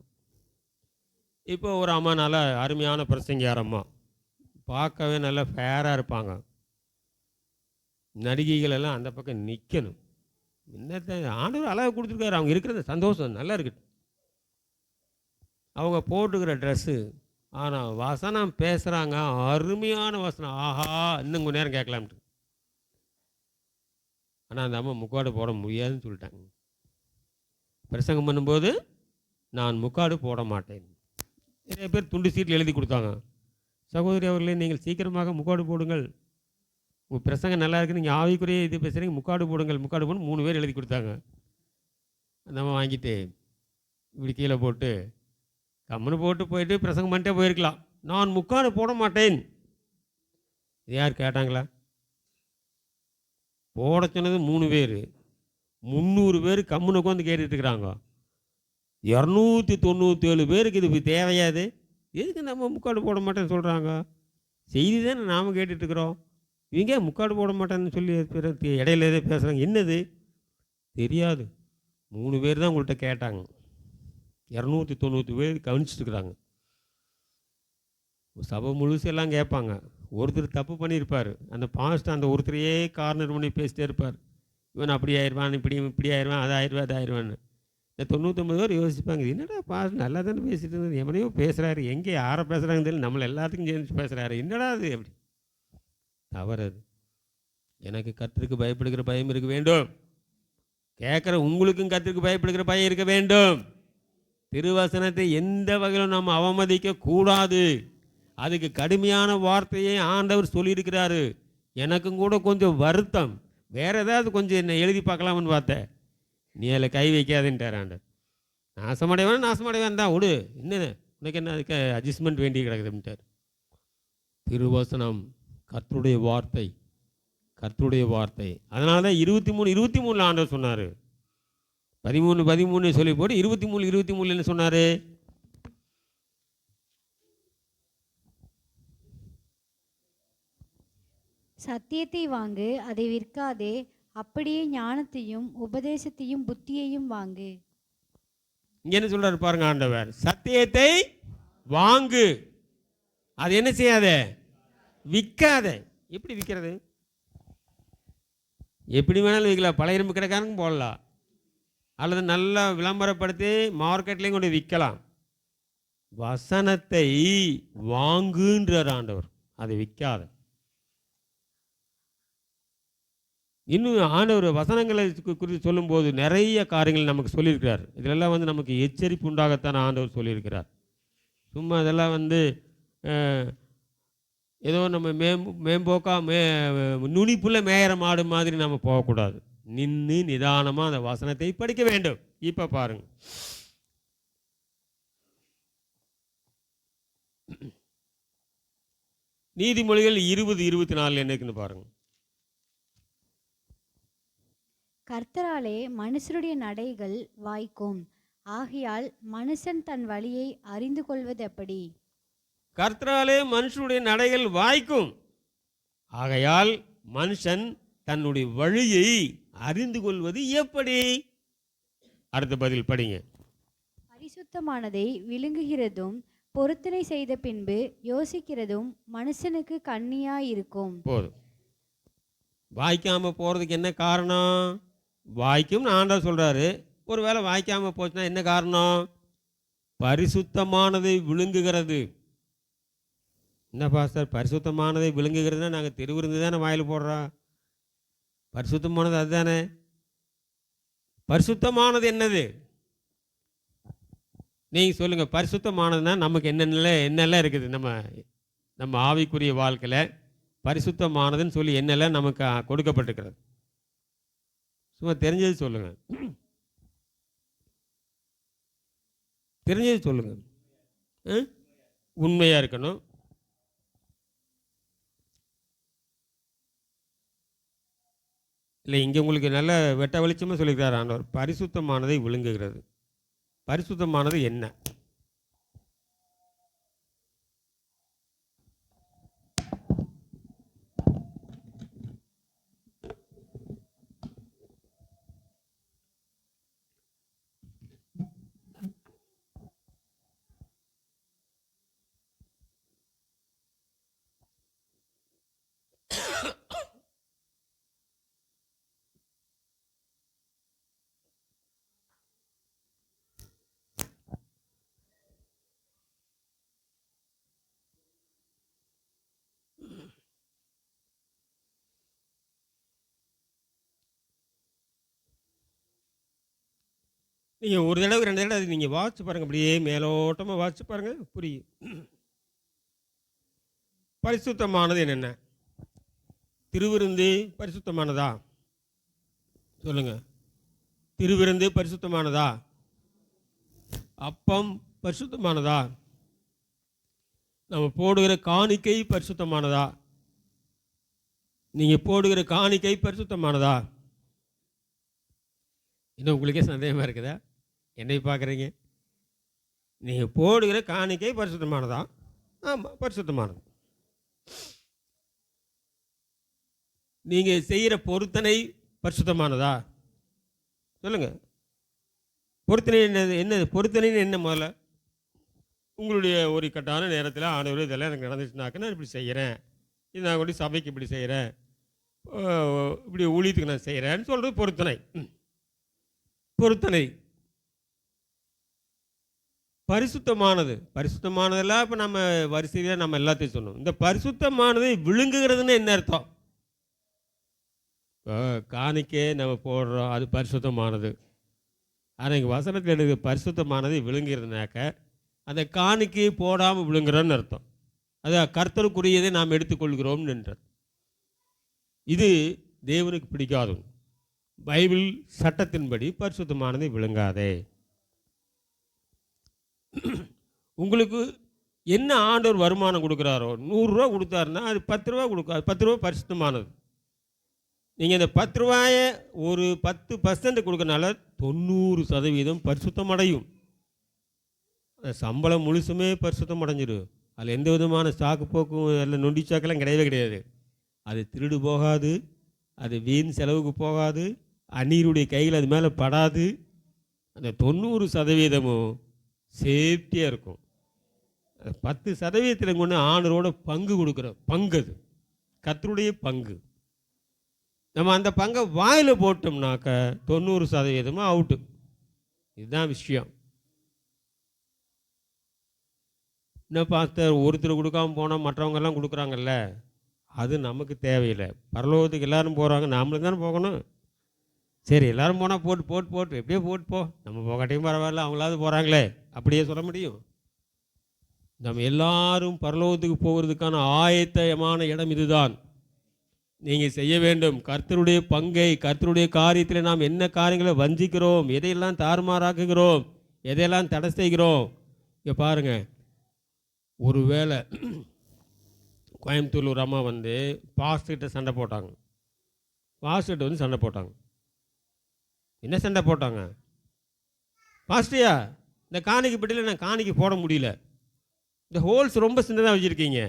இப்போ ஒரு அம்மா நல்லா அருமையான பிரசங்கியார் அம்மா, பார்க்கவே நல்லா ஃபேராக இருப்பாங்க. நடிகைகள் எல்லாம் அந்த பக்கம் நிற்கணும். என்னத்தை ஆண்டவர் அழகாக கொடுத்துருக்காரு, அவங்க இருக்கிறது சந்தோஷம் நல்லா இருக்கட்டும். அவங்க போட்டுக்கிற ட்ரெஸ்ஸு, ஆனால் வசனம் பேசுகிறாங்க, அருமையான வசனம், ஆஹா இன்னும் கொஞ்சம் நேரம் கேட்கலாம்ட்டு. ஆனால் அந்த அம்மா முக்காடு போட முடியாதுன்னு சொல்லிட்டாங்க. பிரசங்கம் பண்ணும்போது நான் முக்காடு போட மாட்டேன். நிறைய பேர் துண்டு சீட்டில் எழுதி கொடுத்தாங்க, சகோதரி அவர்களே நீங்கள் சீக்கிரமாக முக்காடு போடுங்கள், உங்கள் பிரசங்கம் நல்லா இருக்குது, நீங்கள் ஆவிக்குரிய இது பேசுகிறீங்க, முக்காடு போடுங்கள், முக்காடு போடு 3 பேர் எழுதி கொடுத்தாங்க. அந்த அம்மா வாங்கிட்டு இப்படி கீழே போட்டு கம்முன்னு போட்டு போயிட்டு பிரசங்கம் பண்ணிட்டே போயிருக்கலாம். நான் முக்காடு போட மாட்டேன். இது யார் கேட்டாங்களா? போட சொன்னது 3 பேர், 300 பேர் கம்முன்னு உட்காந்து கேட்டுட்டு இருக்கிறாங்க. 297 பேருக்கு இது தேவையாது. எதுக்கு நம்ம முக்காடு போட மாட்டேன்னு சொல்கிறாங்க? செய்தி தானே நாம் கேட்டுட்ருக்குறோம். இவங்க முக்காடு போட மாட்டேன்னு சொல்லி இடையில எதே பேசுகிறாங்க. என்னது தெரியாது. 3 பேர் தான் உங்கள்கிட்ட கேட்டாங்க, 290 பேர் கவனிச்சுட்டுருக்குறாங்க. சபை முழுசு எல்லாம் கேட்பாங்க. ஒருத்தர் தப்பு பண்ணியிருப்பார், அந்த பாஸ்ட் அந்த ஒருத்தரையே கார்னர் பண்ணி பேசிட்டே இருப்பார். இவன் அப்படி ஆயிடுவான், இப்படி ஆயிடுவான், அது ஆயிடுவா அது ஆயிடுவான்னு. இந்த 99 பேர் யோசிப்பாங்க, என்னடா பாஸ்ட் நல்லா தானே பேசிட்டு இருந்தது, எவனையோ பேசுகிறாரு, எங்கே யாரை பேசுகிறாங்கன்னு தெரியல, நம்மளை எல்லாத்துக்கும் சேர்ந்து பேசுகிறாரு, என்னடா அது அப்படி. தவறது. எனக்கு கர்த்தருக்கு பயப்படுகிற பயம் இருக்க வேண்டும். கேட்குற உங்களுக்கும் கர்த்தருக்கு பயப்படுகிற பயம் இருக்க வேண்டும். திருவசனத்தை எந்த வகையிலும் நாம் அவமதிக்க கூடாது. அதுக்கு கடுமையான வார்த்தையை ஆண்டவர் சொல்லியிருக்கிறாரு. எனக்கும் கூட கொஞ்சம் வருத்தம், வேறு ஏதாவது கொஞ்சம் என்ன எழுதி பார்க்கலாம்னு பார்த்தேன், நீ அதில் கை வைக்காதுன்ட்டார் ஆண்டவர். நாசமடைவான் தான் விடு, என்ன உனக்கு என்ன அதுக்கு அட்ஜஸ்ட்மெண்ட் வேண்டி கிடக்குதுன்ட்டார். திருவசனம் கர்த்தருடைய வார்த்தை, கர்த்தருடைய வார்த்தை. அதனால தான் 23 ஆண்டவர் சொன்னார். 13 சொல்லி போட்டு 23 என்ன சொன்னார்? சத்தியத்தை வாங்கு, அதை விற்காதே, அப்படியே ஞானத்தையும் உபதேசத்தையும் புத்தியையும் வாங்கு. இங்க என்ன சொல்றாரு பாருங்க ஆண்டவர், சத்தியத்தை வாங்கு, அது என்ன செய்யாத, விற்காத. எப்படி விற்கிறது? எப்படி வேணாலும் விற்கலாம். பழைய இரும்பு கடைக்காரங்க போடலாம், அல்லது நல்லா விளம்பரப்படுத்தி மார்க்கெட்லேயும் கொண்டு விற்கலாம். வசனத்தை வாங்குன்றார் ஆண்டவர், அதை விற்காத. இன்னும் ஆண்டவர் வசனங்களை குறித்து சொல்லும்போது நிறைய காரியங்கள் நமக்கு சொல்லியிருக்கிறார். இதெல்லாம் வந்து நமக்கு எச்சரிப்பு உண்டாகத்தான் ஆண்டவர் சொல்லியிருக்கிறார். சும்மா இதெல்லாம் வந்து ஏதோ நம்ம மேம்போக்கா நுனிப்புள்ள மேயிற மாடு மாதிரி நம்ம போகக்கூடாது. நின்று நிதானமாக அந்த வசனத்தை படிக்க வேண்டும். இப்போ பாருங்க, நீதிமொழிகள் 20:24 என்ன இருக்குன்னு பாருங்க. கர்த்தராலே மனுஷருடைய நடைகள் வாய்க்கும், ஆகையால் மனுஷன் தன் வழியை அறிந்து கொள்வது எப்படி? கர்த்தராலே மனுஷனுடைய நடைகள் வாய்க்கும், ஆகையால் மனுஷன் தன்னுடைய வழியை அறிந்து கொள்வது எப்படி? அடுத்த பதில் படிங்க. பரிசுத்தமானதை விழுங்குகிறதும் பொருத்தனை செய்த பின்பு யோசிக்கிறதும் மனுஷனுக்கு கண்ணியாயிருக்கும். போதும். வாய்க்காம போறதுக்கு என்ன காரணம்? வாய்க்கும் ஆண்டவர் சொல்றாரு. ஒருவேளை வாய்க்காம போச்சுன்னா என்ன காரணம்? பரிசுத்தமானதை விழுங்குகிறது. என்ன பாஸ்டர், பரிசுத்தமானதை விழுங்குகிறதுனா நாங்கள் திருவிருந்து தானே வாயில் போடுறோம். பரிசுத்தமானது அதுதானே. பரிசுத்தமானது என்னது? நீங்கள் சொல்லுங்கள். பரிசுத்தமானதுன்னா நமக்கு என்னெல்லாம் இருக்குது? நம்ம ஆவிக்குரிய வாழ்க்கையில் பரிசுத்தமானதுன்னு சொல்லி என்னெல்லாம் நமக்கு கொடுக்கப்பட்டிருக்கிறது? சும்மா தெரிஞ்சது சொல்லுங்கள். தெரிஞ்சது சொல்லுங்கள். உண்மையாக இருக்கணும், இல்லை இங்கே உங்களுக்கு நல்ல வெட்ட வெளிச்சமாக சொல்லிக்கிறார் ஆண்டவர். பரிசுத்தமானதை விழுங்குகிறது. பரிசுத்தமானது என்ன? நீங்கள் ஒரு தடவை 2 தடவை அது நீங்கள் வாட்ச் பாருங்கள். அப்படியே மேலோட்டமாக வாட்ச் பாருங்கள், புரியும். பரிசுத்தமானது என்னென்ன? திருவிருந்து பரிசுத்தமானதா? சொல்லுங்கள். திருவிருந்து பரிசுத்தமானதா? அப்பம் பரிசுத்தமானதா? நம்ம போடுகிற காணிக்கை பரிசுத்தமானதா? நீங்கள் போடுகிற காணிக்கை பரிசுத்தமானதா? இன்னும் உங்களுக்கே சந்தேகமாக இருக்குதா? என்னை பார்க்குறீங்க? நீங்கள் போடுகிற காணிக்கை பரிசுத்தமானதா? ஆமாம், பரிசுத்தமானது. நீங்கள் செய்கிற பொருத்தனை பரிசுத்தமானதா? சொல்லுங்கள். பொருத்தனை என்னது? பொருத்தனைன்னு என்ன? முதல்ல உங்களுடைய ஒரு கட்டான நேரத்தில் ஆண்டவர் இதெல்லாம் எனக்கு நடந்துச்சுனாக்க நான் இப்படி செய்கிறேன், இது நான் கொண்டு சபைக்கு இப்படி செய்கிறேன், இப்படி ஊழியத்துக்கு நான் செய்கிறேன்னு சொல்கிறது பொருத்தனை. பொருத்தனை பரிசுத்தமானது. பரிசுத்தமானதெல்லாம் இப்போ நம்ம வரிசையில் நம்ம எல்லாத்தையும் சொன்னோம். இந்த பரிசுத்தமானதை விழுங்குகிறதுன்னு என்ன அர்த்தம்? காணிக்கை நம்ம போடுறோம், அது பரிசுத்தமானது. ஆனால் இங்கே வசனத்தில் எடுக்க பரிசுத்தமானதை விழுங்குறதுனாக்க அந்த காணிக்கையை போடாமல் விழுங்குறோன்னு அர்த்தம். அது கர்த்தருக்குரியதை நாம் எடுத்துக்கொள்கிறோம்னு என்றது. இது தேவனுக்கு பிடிக்காது. பைபிள் சட்டத்தின்படி பரிசுத்தமானதை விழுங்காதே. உங்களுக்கு என்ன ஆண்டவர் வருமானம் கொடுக்குறாரோ, 100 ரூபா கொடுத்தாருன்னா அது 10 ரூபா கொடுக்கும். அது 10 ரூபா பரிசுத்தமானது. நீங்கள் இந்த 10 ரூபாயை ஒரு 10% கொடுக்கறனால 90% பரிசுத்தம் அடையும். சம்பளம் முழுசுமே பரிசுத்தம் அடைஞ்சிடும். அதில் எந்த விதமான சாக்கு போக்கும் எல்லாம் நொண்டி சாக்கெல்லாம் கிடையவே கிடையாது. அது திருடு போகாது, அது வீண் செலவுக்கு போகாது, அந்நியருடைய கையில் அது மேலே படாது. அந்த 90% சேஃப்டியாக இருக்கும். 10% கொண்டு ஆண்டவரோட பங்கு கொடுக்குற பங்கு, அது கர்த்தருடைய பங்கு. நம்ம அந்த பங்கை வாயில் போட்டோம்னாக்க 90% அவுட்டு. இதுதான் விஷயம். என்ன பாஸ்டர், ஒருத்தர் கொடுக்காம போனால் மற்றவங்கெல்லாம் கொடுக்குறாங்கல்ல, அது நமக்கு தேவையில்லை. பரலோகத்துக்கு எல்லோரும் போகிறாங்க, நாமளும் தானே போகணும். சரி, எல்லோரும் போனால் போட்டு எப்படியே போட்டு போ, நம்ம போகாட்டையும் பரவாயில்ல, அவங்களாவது போகிறாங்களே, அப்படியே சொல்ல முடியும்? நம்ம எல்லாரும் பரலோகத்துக்கு போகிறதுக்கான ஆயத்தமான இடம் இதுதான். நீங்கள் செய்ய வேண்டும். கர்த்தருடைய பங்கை, கர்த்தருடைய காரியத்தில் நாம் என்ன காரியங்களை வஞ்சிக்கிறோம், எதையெல்லாம் தாறுமாறாக்குகிறோம், எதையெல்லாம் தடை செய்கிறோம். இங்கே பாருங்கள், ஒரு வேளை கோயம்புத்தூரில் ஒரு அம்மா வந்து பாஸ்டர்கிட்ட சண்டை போட்டாங்க. பாஸ்டர்கிட்ட வந்து சண்டை போட்டாங்க. என்ன சண்டை போட்டாங்க? பாஸ்டர்யா, இந்த காணிக்கை பெட்டியில் நான் காணிக்கை போட முடியல, இந்த ஹோல்ஸ் ரொம்ப சின்னதாக வச்சுருக்கீங்க.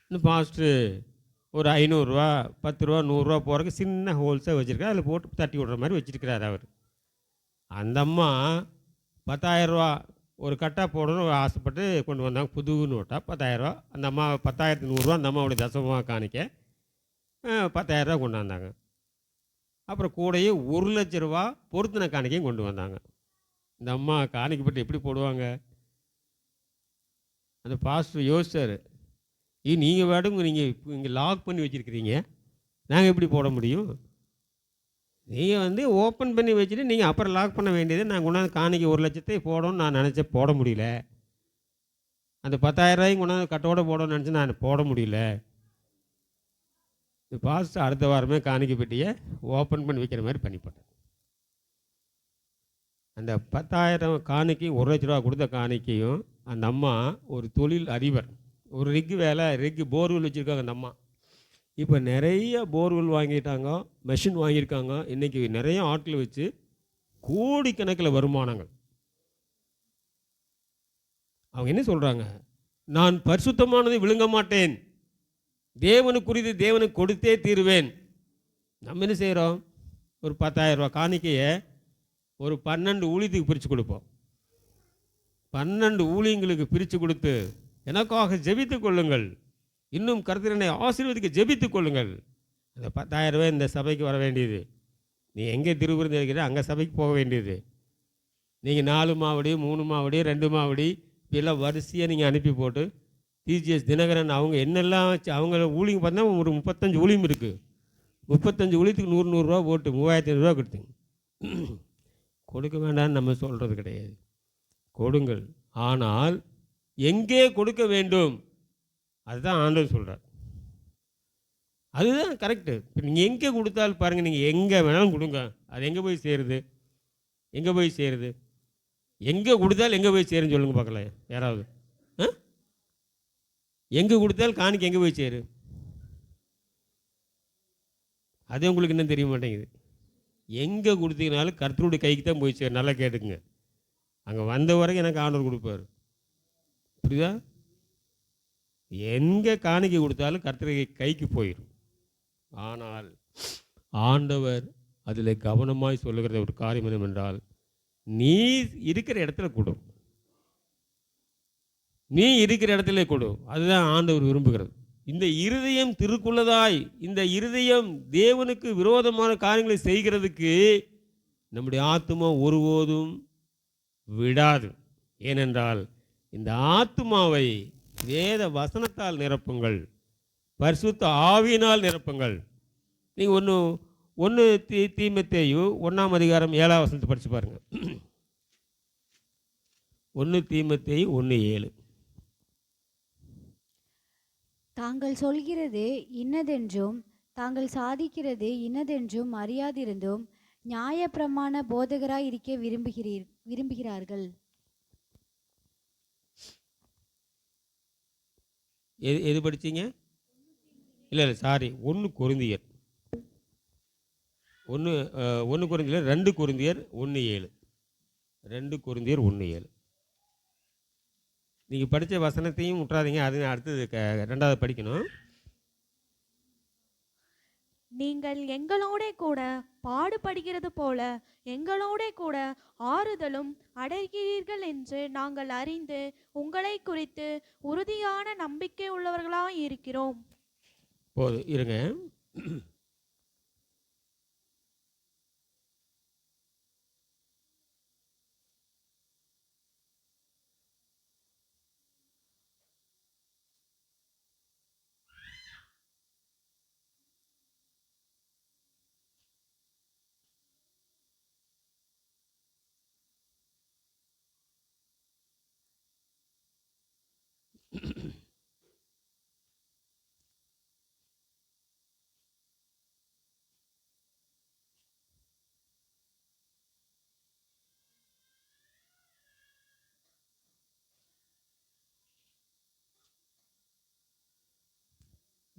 இன்னும் பாஸ்டரு ஒரு 500 ரூபா 10 ரூபா 100 ரூபா போகிறக்கு சின்ன ஹோல்ஸாக வச்சுருக்கா, அதில் போட்டு தட்டி விடுற மாதிரி வச்சுருக்கிறார் அவர். அந்த அம்மா 10,000 ரூபா ஒரு கட்டாக போடணும்னு ஆசைப்பட்டு கொண்டு வந்தாங்க, புது நோட்டாக 10,000 ரூபா. அந்த அம்மா 10,100 அந்த அம்மாவுடைய தசமமாக காணிக்க 10,000 ரூபா கொண்டு வந்தாங்க. அப்புறம் கூடயே 1,00,000 ரூபா பொருத்தின காணிக்கையும் கொண்டு வந்தாங்க. இந்த அம்மா காணிக்கப்பட்டு எப்படி போடுவாங்க? அந்த பாஸ்டர் யோசிச்சார், நீங்கள் வேடுங்க, நீங்கள் இங்கே லாக் பண்ணி வச்சுருக்கிறீங்க, நாங்கள் எப்படி போட முடியும்? நீங்கள் வந்து ஓப்பன் பண்ணி வச்சுட்டு நீங்கள் அப்புறம் லாக் பண்ண வேண்டியது. நான் கொண்டாந்து காணிக்கை 1,00,000 போடணும்னு நான் நினச்சேன், போட முடியல. அந்த 10,000 ரூபாயும் கொண்டாந்து கட்டோடு போடணும்னு நினச்சி நான் போட முடியல. இந்த பாஸ்டர் அடுத்த வாரமே காணிக்கை பெட்டியை ஓப்பன் பண்ணி வைக்கிற மாதிரி பண்ணி போட்டேன். அந்த 10,000 காணிக்கையும் 1,00,000 ரூபா கொடுத்த காணிக்கையும் அந்த அம்மா ஒரு தொழில் அதிபர், ஒரு ரிக்கு போர்வெல் வச்சுருக்காங்க அந்த அம்மா. இப்போ நிறைய போர்வெல் வாங்கிட்டாங்க, மெஷின் வாங்கியிருக்காங்க. இன்றைக்கி நிறைய ஆட்களை வச்சு கோடிக்கணக்கில் வருமானங்கள். அவங்க என்ன சொல்கிறாங்க? நான் பரிசுத்தமானதை விழுங்க மாட்டேன், தேவனுக்குரியது தேவனுக்கு கொடுத்தே தீருவேன். நம்ம என்ன செய்கிறோம்? ஒரு 10,000 ரூபா காணிக்கையை ஒரு 12 ஊழியத்துக்கு பிரித்து கொடுப்போம். 12 ஊழியங்களுக்கு பிரித்து கொடுத்து, எனக்காக ஜெபித்து கொள்ளுங்கள், இன்னும் கர்த்தரனை ஆசீர்வதிக்க ஜெபித்து கொள்ளுங்கள். அந்த 10,000 ரூபாய் இந்த சபைக்கு வர வேண்டியது. நீ எங்கே திருவிருந்து இருக்கிற அங்கே சபைக்கு போக வேண்டியது. நீங்கள் 4 மாவடி 3 மாவடி 2 மாவடி இப்படிலாம் வரிசையாக நீங்கள் அனுப்பி போட்டு, டிஜிஎஸ் தினகரன் அவங்க என்னெல்லாம் வச்சு அவங்க ஊழியம் பார்த்தா ஒரு 35 ஊழியம் இருக்குது. 35 ஊழியத்துக்கு 100 ரூபா போட்டு 3,500 ரூபா கொடுத்துங்க. கொடுக்க வேண்டாம்னு நம்ம சொல்கிறது கிடையாது, கொடுங்கள். ஆனால் எங்கே கொடுக்க வேண்டும் அதுதான் ஆண்டவர் சொல்கிறார். அதுதான் கரெக்டு. இப்போ நீங்கள் எங்கே கொடுத்தாலும் பாருங்கள், நீங்கள் எங்கே வேணாலும் கொடுங்க, அது எங்கே போய் சேருது? எங்கே போய் சேருது? எங்கே கொடுத்தாலும் எங்கே போய் சேருன்னு சொல்லுங்கள் பார்க்கலாம் யாராவது. எங்கே கொடுத்தாலும் காணிக்கு எங்கே போய் சேரு? அது உங்களுக்கு இன்னும் தெரிய மாட்டேங்குது. எங்கே கொடுத்தீங்கனாலும் கர்த்தருடைய கைக்கு தான் போய் சேரும். நல்லா கேட்டுக்குங்க. அங்கே வந்த வரைக்கும் எனக்கு ஆண்டவர் கொடுப்பார், புரியுதா? எங்கே காணிக்கை கொடுத்தாலும் கர்த்தருடைய கைக்கு போயிடும். ஆனால் ஆண்டவர் அதில் கவனமாய் சொல்லுகிற ஒரு காரியம் என்னவென்றால், நீ இருக்கிற இடத்துல கொடு, நீ இருக்கிற இடத்துல கொடு. அதுதான் ஆண்டவர் விரும்புகிறது. இந்த இருதயம் திருக்குள்ளதாய், இந்த இருதயம் தேவனுக்கு விரோதமான காரியங்களை செய்கிறதுக்கு நம்முடைய ஆத்துமா ஒருபோதும் விடாது. ஏனென்றால் இந்த ஆத்துமாவை வேத வசனத்தால் நிரப்புங்கள், பரிசுத்த ஆவியினால் நிரப்புங்கள். நீங்கள் ஒன்று தீமோத்தேயு 1ஆம் அதிகாரம் 7ஆம் வசனத்தை படித்து பாருங்கள். 1 தீமோத்தேயு 1:7. தாங்கள் சொல்கிறது இன்னதென்றும் தாங்கள் சாதிக்கிறது இன்னதென்றும் அறியாதிருந்தும் நியாயப்பிரமாண போதகராய் இருக்க விரும்புகிறார்கள். எது படிச்சீங்க? இல்லை சாரி, 1 கொரிந்தியர் 2 கொரிந்தியர் 1:7. 2 கொரிந்தியர் 1:7. நீங்கள் படித்த வசனத்தையும் விட்டுறாதீங்க, அது அடுத்தது 2வது படிக்கணும். நீங்கள் எங்களோட கூட பாடுபடுகிறது போல எங்களோட கூட ஆறுதலும் அடைகிறீர்கள் என்று நாங்கள் அறிந்து உங்களை குறித்து உறுதியான நம்பிக்கை உள்ளவர்களாய் இருக்கிறோம். போது இருங்க.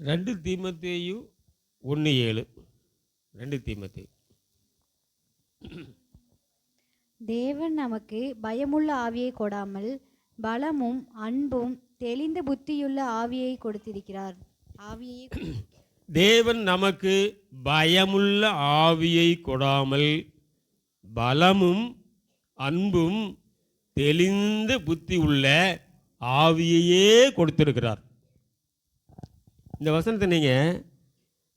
2 தீமோத்தேயு 1:7. 2 தீமோத்தேயு. தேவன் நமக்கு பயமுள்ள ஆவியை கொடாமல் பலமும் அன்பும் தெளிந்த புத்தியுள்ள ஆவியை கொடுத்திருக்கிறார். தேவன் நமக்கு பயமுள்ள ஆவியை கொடாமல் பலமும் அன்பும் தெளிந்த புத்தி உள்ள ஆவியையே கொடுத்திருக்கிறார். இந்த வசனத்தை நீங்கள்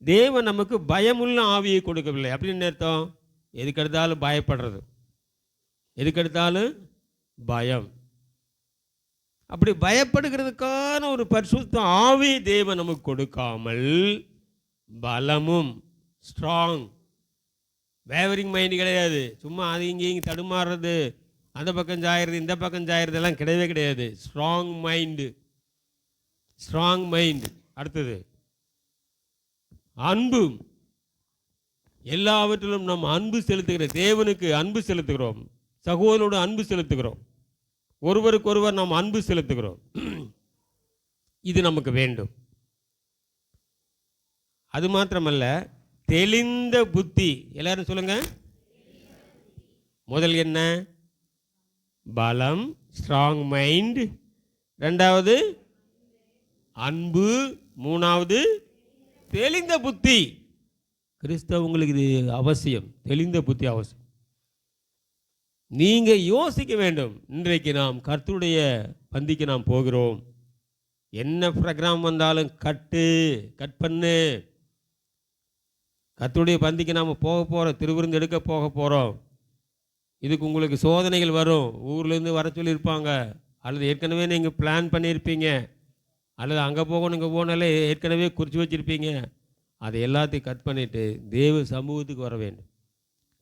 தேவன் நமக்கு பயமுள்ள ஆவியை கொடுக்கவில்லை அப்படின்னு அர்த்தம். எதுக்கெடுத்தாலும் பயப்படுறது, எதுக்கெடுத்தாலும் பயம். அப்படி பயப்படுகிறதுக்கான ஒரு பரிசுத்த ஆவி தேவன் நமக்கு கொடுக்காமல் பலமும் ஸ்ட்ராங் வேவரிங் மைண்டு கிடையாது. சும்மா அது இங்கே தடுமாறுறது, அந்த பக்கம் சாயிறது இந்த பக்கம் சாயிறதெல்லாம் கிடையவே கிடையாது. Strong mind, strong mind. அடுத்தது அன்பு. எல்லாவற்றிலும் நாம் அன்பு செலுத்துகிறோம். தேவனுக்கு அன்பு செலுத்துகிறோம், சகோதரோடு அன்பு செலுத்துகிறோம், ஒருவருக்கொருவர் நாம் அன்பு செலுத்துகிறோம். இது நமக்கு வேண்டும். அது மாத்திரமல்ல, தெளிந்த புத்தி. எல்லாரும் சொல்லுங்க. முதல் என்ன? பலம், ஸ்ட்ராங் மைண்ட். ரெண்டாவது அன்பு. மூணாவது தெளிந்த புத்தி. கிறிஸ்தவங்களுக்கு இது அவசியம். தெளிந்த புத்தி அவசியம். நீங்கள் யோசிக்க வேண்டும். இன்றைக்கு நாம் கர்த்தருடைய பந்திக்கு நாம் போகிறோம். என்ன ப்ரோக்ராம் வந்தாலும் கட் பண்ணு. கர்த்தருடைய பந்திக்கு நாம் போக போகிறோம், திருவிருந்து எடுக்க போக போகிறோம். இதுக்கு உங்களுக்கு சோதனைகள் வரும். ஊர்லேருந்து வர சொல்லியிருப்பாங்க, அல்லது ஏற்கனவே நீங்கள் பிளான் பண்ணியிருப்பீங்க, அல்லது அங்கே போகணும் இங்கே போனாலே ஏற்கனவே குறித்து வச்சுருப்பீங்க. அதை எல்லாத்தையும் கட் பண்ணிவிட்டு தேவ சமூகத்துக்கு வர வேண்டும்.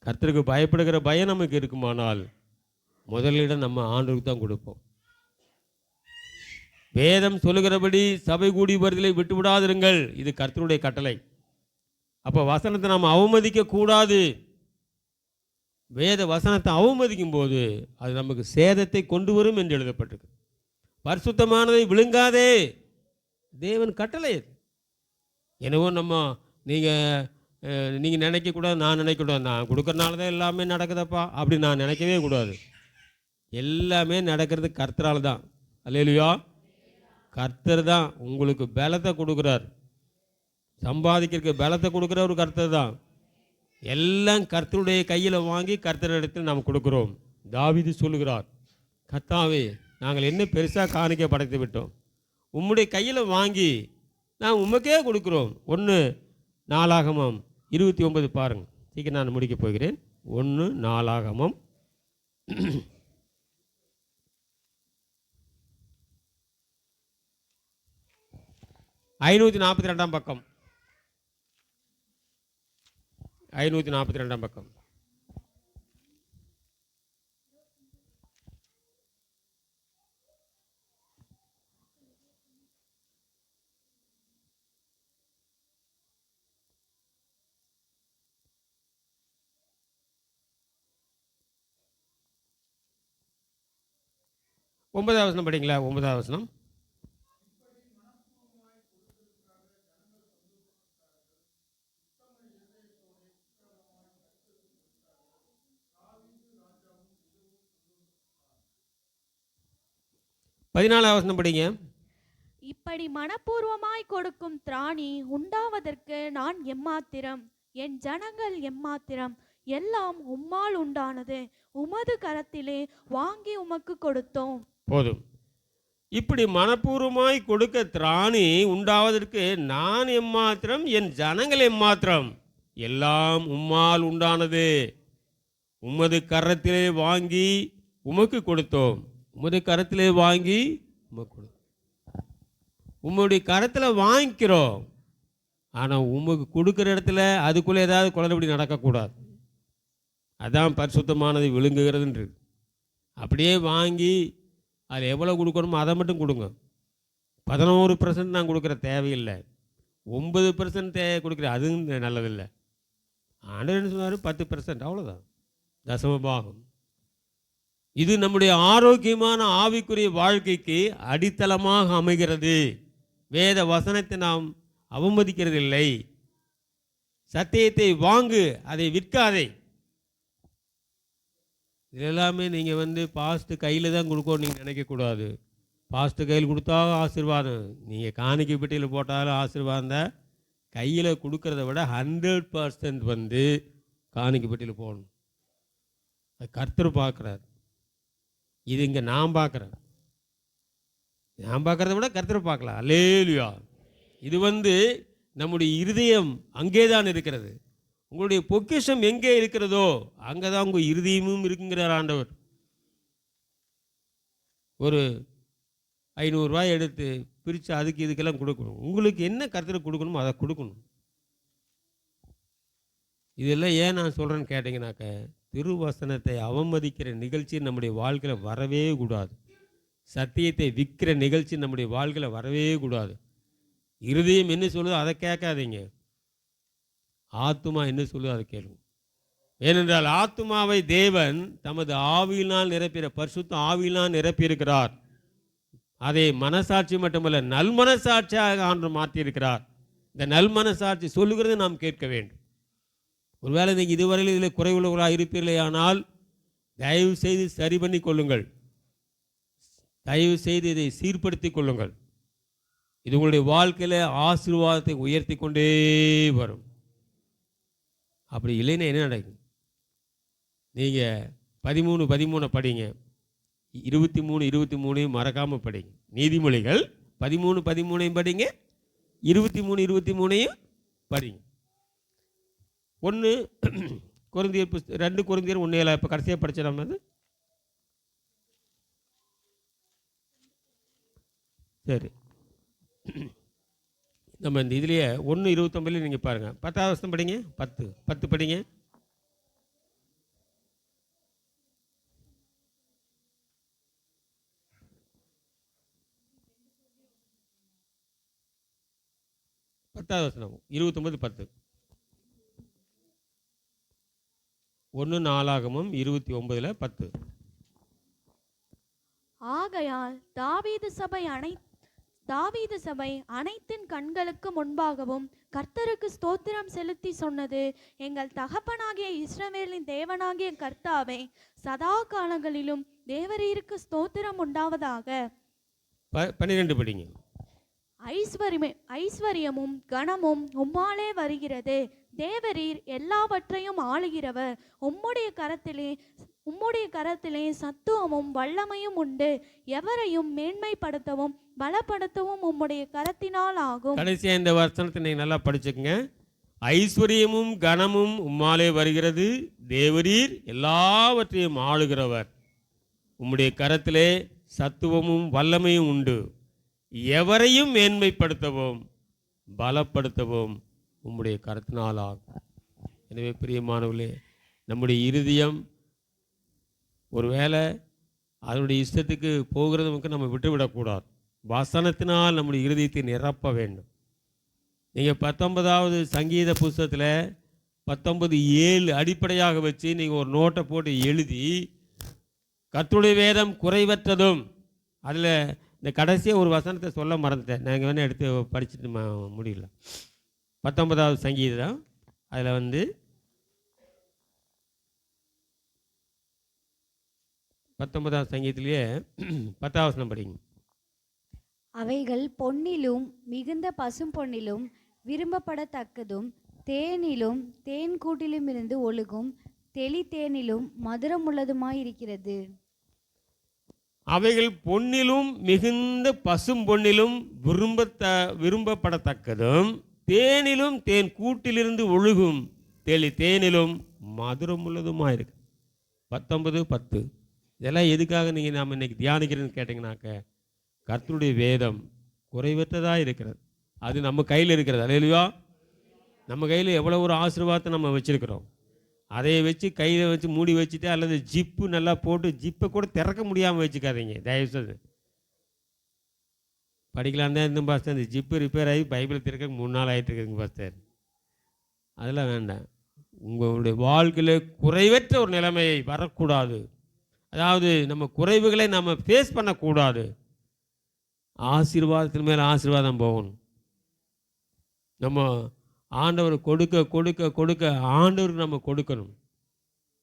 கர்த்தருக்கு பயப்படுகிற பயம் நமக்கு இருக்குமானால் முதலிடம் நம்ம ஆண்டவருக்கு தான் கொடுப்போம். வேதம் சொல்லுகிறபடி சபை கூடி வருதலை விட்டு விடாதிருங்கள். இது கர்த்தருடைய கட்டளை. அப்போ வசனத்தை நாம் அவமதிக்க கூடாது. வேத வசனத்தை அவமதிக்கும் போது அது நமக்கு சேதத்தை கொண்டு வரும் என்று எழுதப்பட்டிருக்கு. பரிசுத்தமானதை விழுங்காதே, தேவன் கட்டளை. என்னவோ நீங்கள் நினைக்கக்கூடாது, நான் நினைக்கக்கூடாது, நான் கொடுக்குறனால தான் எல்லாமே நடக்குதப்பா அப்படி நான் நினைக்கவே கூடாது. எல்லாமே நடக்கிறது கர்த்தரால் தான். அல்லேலூயா. கர்த்தர் தான் உங்களுக்கு பலத்தை கொடுக்குறார். சம்பாதிக்கிறதுக்கு பலத்தை கொடுக்குற ஒரு கர்த்தர் தான். எல்லாம் கர்த்தருடைய கையில் வாங்கி கர்த்தரிடத்தில் நாம் கொடுக்குறோம். தாவீது சொல்லுகிறார், கர்த்தாவே நாங்கள் என்ன பெருசாக காணிக்க படைத்து விட்டோம், உம்முடைய கையில் வாங்கி நான் உமக்கே கொடுக்குறோம். 1 நாளாகமம் 29 பாருங்கள். சீக்கிரம் நான் முடிக்க போகிறேன். 1 நாளாகமம் 542 பக்கம். 542 பக்கம். ஒன்பதாவது வசனம் படிங்களா? 9வது வசனம். பதினாலாவது வசனம் படிங்க. இப்படி மனப்பூர்வமாய் கொடுக்கும் திராணி உண்டாவதற்கு நான் எம்மாத்திரம், என் ஜனங்கள் எம்மாத்திரம், எல்லாம் உம்மால் உண்டானது, உமது கரத்திலே வாங்கி உமக்கு கொடுத்தோம். போதும். இப்படி மனப்பூர்வமாய் கொடுக்க திராணி உண்டாவதற்கு நான் எம்மாத்திரம், என் ஜனங்கள் எம்மாத்திரம், எல்லாம் உம்மால் உண்டானது, உமது கரத்திலே வாங்கி உமக்கு கொடுத்தோம். உமது கரத்திலே வாங்கி உமக்கு கொடுத்தோம். உம்முடைய கரத்தில் வாங்கிக்கிறோம். ஆனால் உமக்கு கொடுக்குற இடத்துல அதுக்குள்ளே ஏதாவது குளறுபடி நடக்கக்கூடாது. அதான் பரிசுத்தமானது விழுங்குகிறதுன்றது. அப்படியே வாங்கி அதில் எவ்வளோ கொடுக்கணுமோ அதை மட்டும் கொடுங்க. 11% நான் கொடுக்குற தேவையில்லை, 9% கொடுக்குற அதுவும் நல்லதில்லை. ஆண்டவர் சொன்னார் 10%, அவ்வளோதான் தசமபாகம். இது நம்முடைய ஆரோக்கியமான ஆவிக்குரிய வாழ்க்கைக்கு அடித்தளமாக அமைகிறது. வேத வசனத்தை நாம் அவமதிக்கிறதில்லை. சத்தியத்தை வாங்கு, அதை விற்காதே. இது எல்லாமே நீங்கள் பாஸ்ட்டு கையில் தான் கொடுக்கணும் நீங்கள் நினைக்கக்கூடாது. பாஸ்ட்டு கையில் கொடுத்தா ஆசீர்வாதம், நீங்கள் காணிக்கை பெட்டியில் போட்டாலும் ஆசீர்வாதம் தான். கையில் கொடுக்கறத விட 100% காணிக்கை பெட்டியில் போடணும். அது கர்த்தர் பார்க்குறார். இது இங்கே நான் பார்க்குறேன். நான் பார்க்குறத விட கர்த்தர் பார்க்கலாம். அல்லேலூயா. இது நம்முடைய இருதயம் அங்கே தான் இருக்கிறது. உங்களுடைய பொக்கிஷம் எங்கே இருக்கிறதோ அங்கே தான் உங்கள் இருதயமும் இருக்குங்கிறார் ஆண்டவர். ஒரு 500 ரூபாய் எடுத்து பிரித்து அதுக்கு இதுக்கெல்லாம் கொடுக்கணும். உங்களுக்கு என்ன கர்த்தருக்கு கொடுக்கணுமோ அதை கொடுக்கணும். இதெல்லாம் ஏன் நான் சொல்கிறேன்னு கேட்டிங்கனாக்க, திருவசனத்தை அவமதிக்கிற நிகழ்ச்சி நம்முடைய வாழ்க்கையில் வரவே கூடாது. சத்தியத்தை விற்கிற நிகழ்ச்சி நம்முடைய வாழ்க்கையில் வரவே கூடாது. இருதயம் என்ன சொல்லுதோ அதை கேட்காதீங்க. ஆத்துமா என்ன சொல்லுதோ அதை கேளுங்க. ஏனென்றால் ஆத்துமாவை தேவன் தமது ஆவியினால் நிரப்பிற பரிசுத்த ஆவியினால் நிரப்பியிருக்கிறார். அதை மனசாட்சி மட்டுமல்ல, நல் மனசாட்சியாக ஆண்டு மாற்றியிருக்கிறார். இந்த நல் மனசாட்சி சொல்லுகிறது நாம் கேட்க வேண்டும். ஒருவேளை நீங்கள் இதுவரையில் இதில் குறைவுள்ளவர்களாக இருப்பீர்களே ஆனால் தயவு செய்து சரி பண்ணி கொள்ளுங்கள். தயவு செய்து இதை சீர்படுத்தி கொள்ளுங்கள். இது உங்களுடைய வாழ்க்கையில் ஆசீர்வாதத்தை உயர்த்தி கொண்டே வரும். அப்படி இல்லைன்னா என்ன நடக்கும்? நீங்கள் 13 படிங்க, 23 மறக்காமல் படிங்க. நீதிமொழிகள் 13 படிங்க, 23 படிங்க. 1 கொரிந்தியர் 2 கொரிந்தியர் 1:7 இப்போ கடைசியாக படிச்சிடலாம். அது சரி. நம்ம இந்த இதுலேயே 1:29 நீங்கள் பாருங்கள். 10வது வசனம் படிங்க. 10 படிங்க. வசனம் 29:10. 1 நாளாகமும் 29:10. ஆகையால் தாவீது சபை அனைத்தின் கண்களுக்கு முன்பாகவும் கர்த்தருக்கு ஸ்தோத்திரம் செலுத்தி சொன்னது, எங்கள் தகப்பனாகிய இஸ்ரவேலின் தேவனாகிய கர்த்தாவே, சதா காலங்களிலும் தேவரீருக்கு ஸ்தோத்திரம் உண்டாவதாக. 12 படிங்க. ஐஸ்வர்யமும் கனமும் உம்மாலே வருகிறது. தேவரீர் எல்லாவற்றையும் ஆளுகிறவர். உம்முடைய கரத்திலே சத்துவமும் வல்லமையும் உண்டு. எவரையும் மேன்மைப்படுத்தவும் பலப்படுத்தவும் உம்முடைய கரத்தினால் ஆகும். கடைசியா இந்த வசனத்தை நீங்க நல்லா படிச்சுக்கங்க. ஐஸ்வர்யமும் கனமும் உம்மாலே வருகிறது. தேவரீர் எல்லாவற்றையும் ஆளுகிறவர். உம்முடைய கரத்திலே சத்துவமும் வல்லமையும் உண்டு. எவரையும் மேன்மைப்படுத்தவும் பலப்படுத்தவும் உம்முடைய கரத்தினால் ஆகும். எனவே பிரியமானவர்களே, நம்முடைய இருதயம் ஒருவேளை அதனுடைய இஷ்டத்துக்கு போகிறதுக்கு நம்ம விட்டுவிடக்கூடாது. வசனத்தினால் நம்முடைய இருதயத்தை நிரப்ப வேண்டும். நீங்கள் 19வது சங்கீத புஸ்தகத்தில் 19:7 அடிப்படையாக வச்சு நீங்கள் ஒரு நோட்டை போட்டு எழுதி, கர்த்தருடைய வேதம் குறைவற்றதும், அதில் இந்த கடைசியாக ஒரு வசனத்தை சொல்ல மறந்துட்டேன். நாங்கள் வேணால் எடுத்து படிச்சுட்டு முடியல. 19வது சங்கீதம், அதில் 19வது சங்கீதத்திலேயே 10வது வசனம் படிங்க. அவைகள் பொன்னிலும் மிகுந்த பசும் பொன்னிலும் விரும்பப்படத்தக்கதும், தேனிலும் தேன் கூட்டிலும் இருந்து ஒழுகும் தெளித்தேனிலும் மதுரமுள்ளதுமாயிருக்கிறது. அவைகள் பொன்னிலும் மிகுந்த பசும் பொன்னிலும் விரும்பப்படத்தக்கதும், தேனிலும் தேன் கூட்டிலிருந்து ஒழுகும் தேனிலும் மதுரமுள்ளதுமாக இருக்கு. 19:10. இதெல்லாம் எதுக்காக நாம் இன்னைக்கு தியானிக்கிறேன்னு கேட்டிங்கனாக்க, கர்த்தருடைய வேதம் குறைவற்றதாக இருக்கிறது. அது நம்ம கையில் இருக்கிறது. அல்லேலூயா. நம்ம கையில் எவ்வளோ ஒரு ஆசீர்வாதத்தை நம்ம வச்சுருக்கிறோம். அதை வச்சு கையில் வச்சு மூடி வச்சுட்டு, அல்லது ஜிப்பு நல்லா போட்டு ஜிப்பை கூட திறக்க முடியாமல் வச்சுக்காதீங்க தயவுசெய்து. படிக்கலாம் தான் இருந்தும் பாஸ்டர், இந்த ஜிப்பு ரிப்பேர் ஆகி பைபிள் திறக்க 3 நாள் ஆகிட்டு இருக்குதுங்க பாஸ்டர். அதெல்லாம் வேண்டாம். உங்களுடைய வாழ்க்கையில் குறைவற்ற ஒரு நிலைமையை வரக்கூடாது. அதாவது நம்ம குறைவுகளை நம்ம ஃபேஸ் பண்ணக்கூடாது. ஆசீர்வாதத்தின் மேலே ஆசீர்வாதம் போகணும். நம்ம ஆண்டவர் கொடுக்க கொடுக்க கொடுக்க ஆண்டவருக்கு நம்ம கொடுக்கணும்.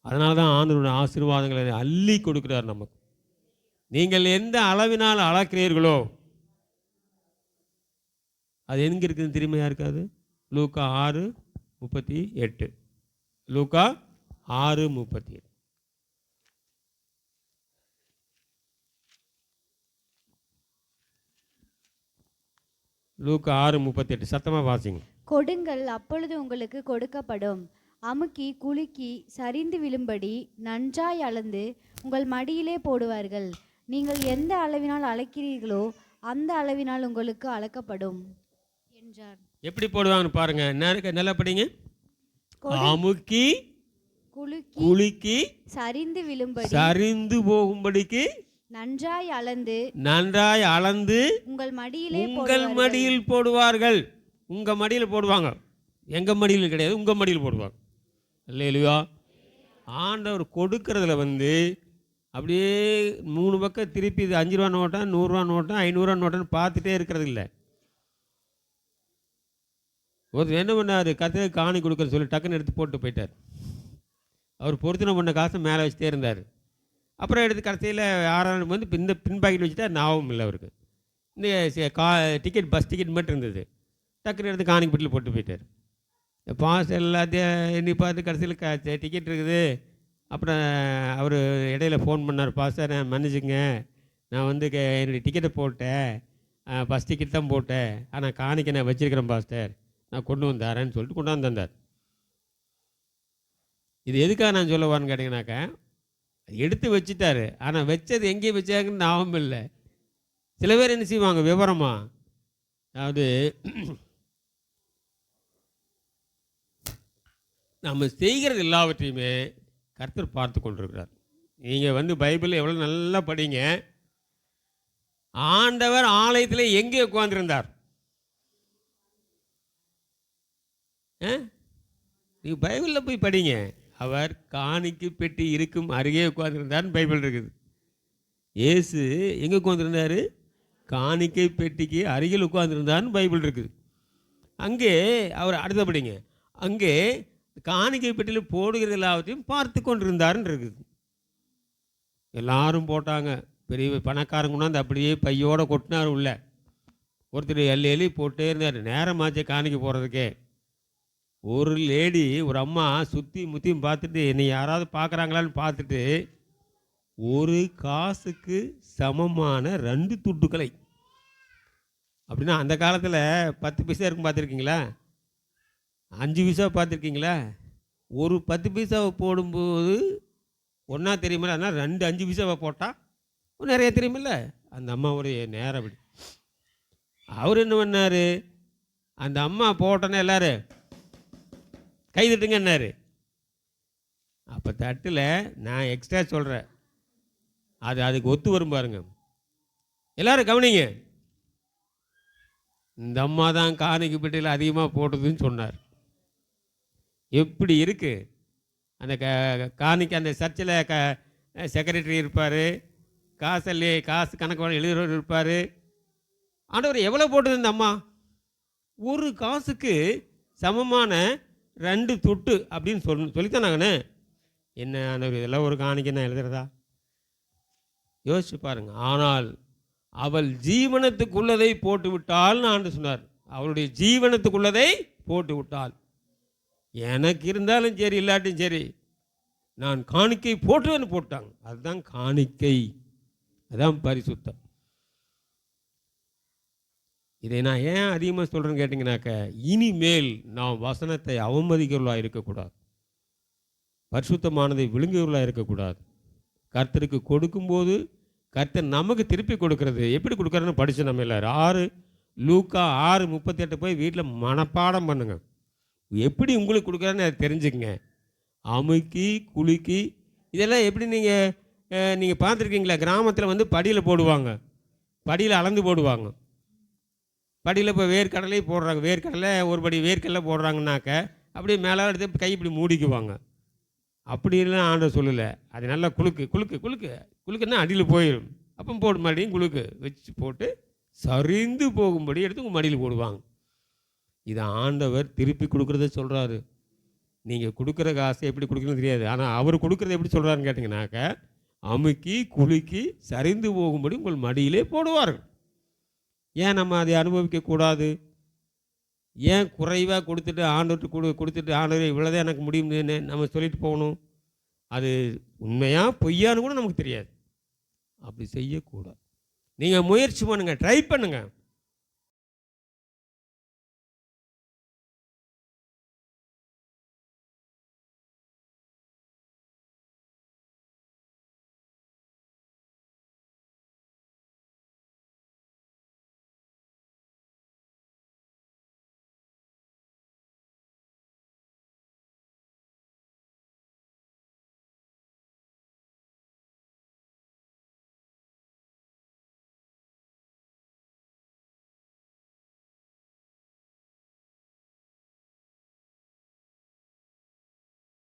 அதனால தான் ஆண்டவருடைய ஆசீர்வாதங்களை அள்ளி கொடுக்குறார் நமக்கு. நீங்கள் எந்த அளவினால் அளக்கிறீர்களோ அது எங்கே இருக்குதுன்னு தெரியுமையா இருக்காது. லூக்கா 6:38. லூக்கா 6:38. லூக்கா 6:38. சத்தமாக வாசிங்க. கொடுங்கள், அப்பொழுது உங்களுக்கு கொடுக்கப்படும். அமுக்கி குலுக்கி சரிந்து விழும்படி நன்றாய் அளந்து உங்கள் மடியிலே போடுவார்கள். நீங்கள் எந்த அளவினால் அளக்கிறீர்களோ அந்த அளவினால் உங்களுக்கு அளக்கப்படும் என்றார். எப்படி போடுவாங்கன்னு பாருங்க. நல்லா படிங்க. அமுக்கி குலுக்கி குலுக்கி சரிந்து விழும்படி சரிந்து போகும்படிக்கு நன்றாய் அளந்து உங்கள் மடியிலே உங்கள் மடியில் போடுவார்கள். உங்க மடியில் போடுவாங்க, எங்க மடியில் கிடையாது, உங்க மடியில் போடுவாங்க. இல்லையா? ஆண்டவர் கொடுக்கறதுல அப்படியே 3 பக்கம் திருப்பி இது 5 ரூபா நோட்டா 100 ரூபா நோட்டா 500 ரூபா நோட்டான்னு பார்த்துட்டே இருக்கிறது இல்லை. ஒருத்தர் என்ன பண்ணார், கர்த்தருக்கு காணி கொடுக்குறன்னு சொல்லி டக்குன்னு எடுத்து போட்டு போயிட்டார். அவர் பொருத்தனை பண்ண காசை மேலே வச்சுட்டே இருந்தார். அப்புறம் எடுத்து கடைசியில் 6ஆம் இந்த பின் பாக்கெட் வச்சுட்டா ஞாபகம் இல்லை அவருக்கு. இந்த பஸ் டிக்கெட் மட்டும் இருந்தது. டக்குன்னு எடுத்து காணிக்கு பெட்டியில் போட்டு போயிட்டார். பாஸ் எல்லாத்தையும் எண்ணி பார்த்து கடைசியில் டிக்கெட் இருக்குது. அப்புறம் அவர் இடையில ஃபோன் பண்ணார், பாஸ்டர் நான் மன்னிச்சுங்க, நான் என்னுடைய டிக்கெட்டை போட்டேன், பஸ் டிக்கெட் தான் போட்டேன், ஆனால் காணிக்க நான் வச்சுருக்கிறேன் பாஸ்டர், நான் கொண்டு வந்தாரேன்னு சொல்லிட்டு கொண்டாந்து தந்தார். இது எதுக்காக நான் சொல்ல வரேன்னு கேட்டிங்கனாக்கா, எடுத்து வச்சுட்டாரு, ஆனால் வச்சது எங்கேயும் வச்சாங்கன்னு ஞாபகம் இல்லை. சில பேர் என்ன செய்வாங்க விவரமாக, அதாவது நம்ம செய்கிறது எல்லாவற்றையுமே கர்த்தர் பார்த்து கொண்டிருக்கிறார். நீங்கள் பைபிள் எவ்வளோ நல்லா படிங்க. ஆண்டவர் ஆலயத்தில் எங்கே உட்கார்ந்திருந்தார்? நீங்கள் பைபிளில் போய் படிங்க. அவர் காணிக்கை பெட்டி இருக்கும் அருகே உட்கார்ந்திருந்தார்னு பைபிள் இருக்குது. இயேசு எங்கே உட்கார்ந்திருந்தார்? காணிக்கை பெட்டிக்கு அருகில் உட்கார்ந்திருந்தார்னு பைபிள் இருக்குது. அங்கே அவர் அடுத்த படிங்க, அங்கே காணிக்கை பெட்டியில் போடுகிறது எல்லாவற்றையும் பார்த்து கொண்டிருந்தாருன்னு இருக்குது. எல்லாரும் போட்டாங்க. பெரிய பணக்காரங்க கொண்டாந்து அப்படியே பையோடு கொட்டினார் உள்ள. ஒருத்தர் எள்ளி போட்டே இருந்தார். நேரமாச்சே காணிக்க போகிறதுக்கே. ஒரு லேடி, ஒரு அம்மா சுற்றி முற்றியும் பார்த்துட்டு என்னை யாராவது பார்க்குறாங்களான்னு பார்த்துட்டு ஒரு காசுக்கு சமமான 2 துட்டுக்களை, அப்படின்னா அந்த காலத்தில் 10 பைசா இருக்கும் பார்த்துருக்கீங்களா, 5 பைசா பார்த்துருக்கீங்களா? ஒரு 10 பைசாவை போடும்போது ஒன்றா தெரியுமில்ல, அதனால் 2 5 பைசாவை போட்டால் நிறைய தெரியுமில்ல. அந்த அம்மாவுடைய நேரம் அப்படி. அவர் என்ன பண்ணார், அந்த அம்மா போட்டோன்னே எல்லோரும் கை தட்டுங்கன்னாரு. அப்போ தட்டில் நான் எக்ஸ்ட்ரா சொல்கிறேன், அதுக்கு ஒத்து வரும் பாருங்க. எல்லோரும் கவனிங்க. இந்த அம்மா தான் காணிக்கை பெட்டியில் அதிகமாக போட்டதுன்னு சொன்னார். எப்படி இருக்குது அந்த காணிக்கை? அந்த சர்ச்சில் செக்ரட்டரி இருப்பார், காசு கணக்கு எழுதுறவர் இருப்பார். ஆண்டவர் எவ்வளோ போட்டது இந்த அம்மா? ஒரு காசுக்கு சமமான 2 துட்டு அப்படின்னு சொல்லித்தானாங்கண்ணே. என்ன ஆண்டவர், இதெல்லாம் ஒரு காணிக்கை நான் எழுதுறதா? யோசிச்சு பாருங்க. ஆனால் அவள் ஜீவனத்துக்குள்ளதை போட்டு விட்டாள்னு ஆண்டு சொன்னார். அவளுடைய ஜீவனத்துக்குள்ளதை போட்டு விட்டாள். எனக்கு இருந்தாலும் சரி இல்லாட்டும் சரி நான் காணிக்கை போட்டுவேன்னு போட்டாங்க. அதுதான் காணிக்கை, அதுதான் பரிசுத்தம். இதை நான் ஏன் அதிகமாக சொல்கிறேன்னு கேட்டிங்கனாக்க, இனிமேல் நாம் வசனத்தை அவமதிக்கிறவர்களாக இருக்கக்கூடாது, பரிசுத்தமானதை விழுங்குகிறவர்களாக இருக்கக்கூடாது. கர்த்தருக்கு கொடுக்கும்போது கர்த்தர் நமக்கு திருப்பி கொடுக்கறது எப்படி கொடுக்குறன்னு படித்து நம்ம எல்லோரும் லூக்கா 6:38 போய் வீட்டில் மனப்பாடம் பண்ணுங்க. எப்படி உங்களுக்கு கொடுக்குறான்னு அதை தெரிஞ்சுக்கங்க. அமுக்கி குலுக்கி இதெல்லாம் எப்படி நீங்கள் பார்த்துருக்கீங்களா? கிராமத்தில் படியில் போடுவாங்க, படியில் அளந்து போடுவாங்க. படியில் இப்போ வேர்க்கடலை போடுறாங்க, வேர்க்கடலை ஒரு படி வேர்க்கடலை போடுறாங்கனாக்க அப்படியே மேலே எடுத்து கை இப்படி மூடிக்குவாங்க. அப்படிலாம் ஆண்டவர் சொல்லலை. அது நல்லா குலுக்குன்னா அடியில் போயிடும். அப்போ போடு மறுபடியும் குலுக்கு வச்சு போட்டு சரிந்து போகும்படி எடுத்து உங்கள் மடியில் போடுவாங்க. இதை ஆண்டவர் திருப்பி கொடுக்குறத சொல்கிறாரு. நீங்கள் கொடுக்குற காசை எப்படி கொடுக்குறதுன்னு தெரியாது, ஆனால் அவர் கொடுக்குறத எப்படி சொல்கிறாருன்னு கேட்டிங்கனாக்க, அமுக்கி குலுக்கி சரிந்து போகும்படி உங்கள் மடியிலே போடுவார்கள். ஏன் நம்ம அதை அனுபவிக்கக்கூடாது? ஏன் குறைவாக கொடுத்துட்டு ஆண்டவர்கிட்ட கொடுத்துட்டு ஆண்டவரே இவ்வளோதான் எனக்கு முடியும்னு நம்ம சொல்லிட்டு போகணும்? அது உண்மையாக பொய்யான்னு கூட நமக்கு தெரியாது. அப்படி செய்யக்கூடாது. நீங்கள் முயற்சி பண்ணுங்கள், ட்ரை பண்ணுங்கள்.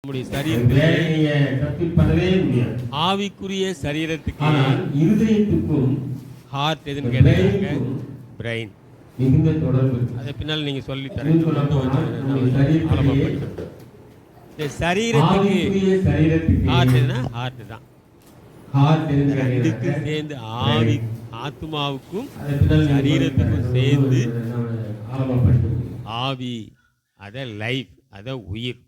நம்முடைய சரீரத்துக்கு ஆவிக்குரிய சரீரத்துக்கு இருதயத்துக்கும் ஹார்ட் எதுன்னு கேட்டாங்க, பிரெயின் மிகுந்த தொடர்பு. அதை பின்னால் நீங்கள் சொல்லி தரீங்க. இந்த சரீரத்துக்கு ஹார்ட் எதுனா ஹார்ட் தான். ரெண்டுக்கும் சேர்ந்து ஆவி ஆத்மாவுக்கும் சரீரத்துக்கும் சேர்ந்து ஆவி, அதை லைஃப், அதை உயிர்.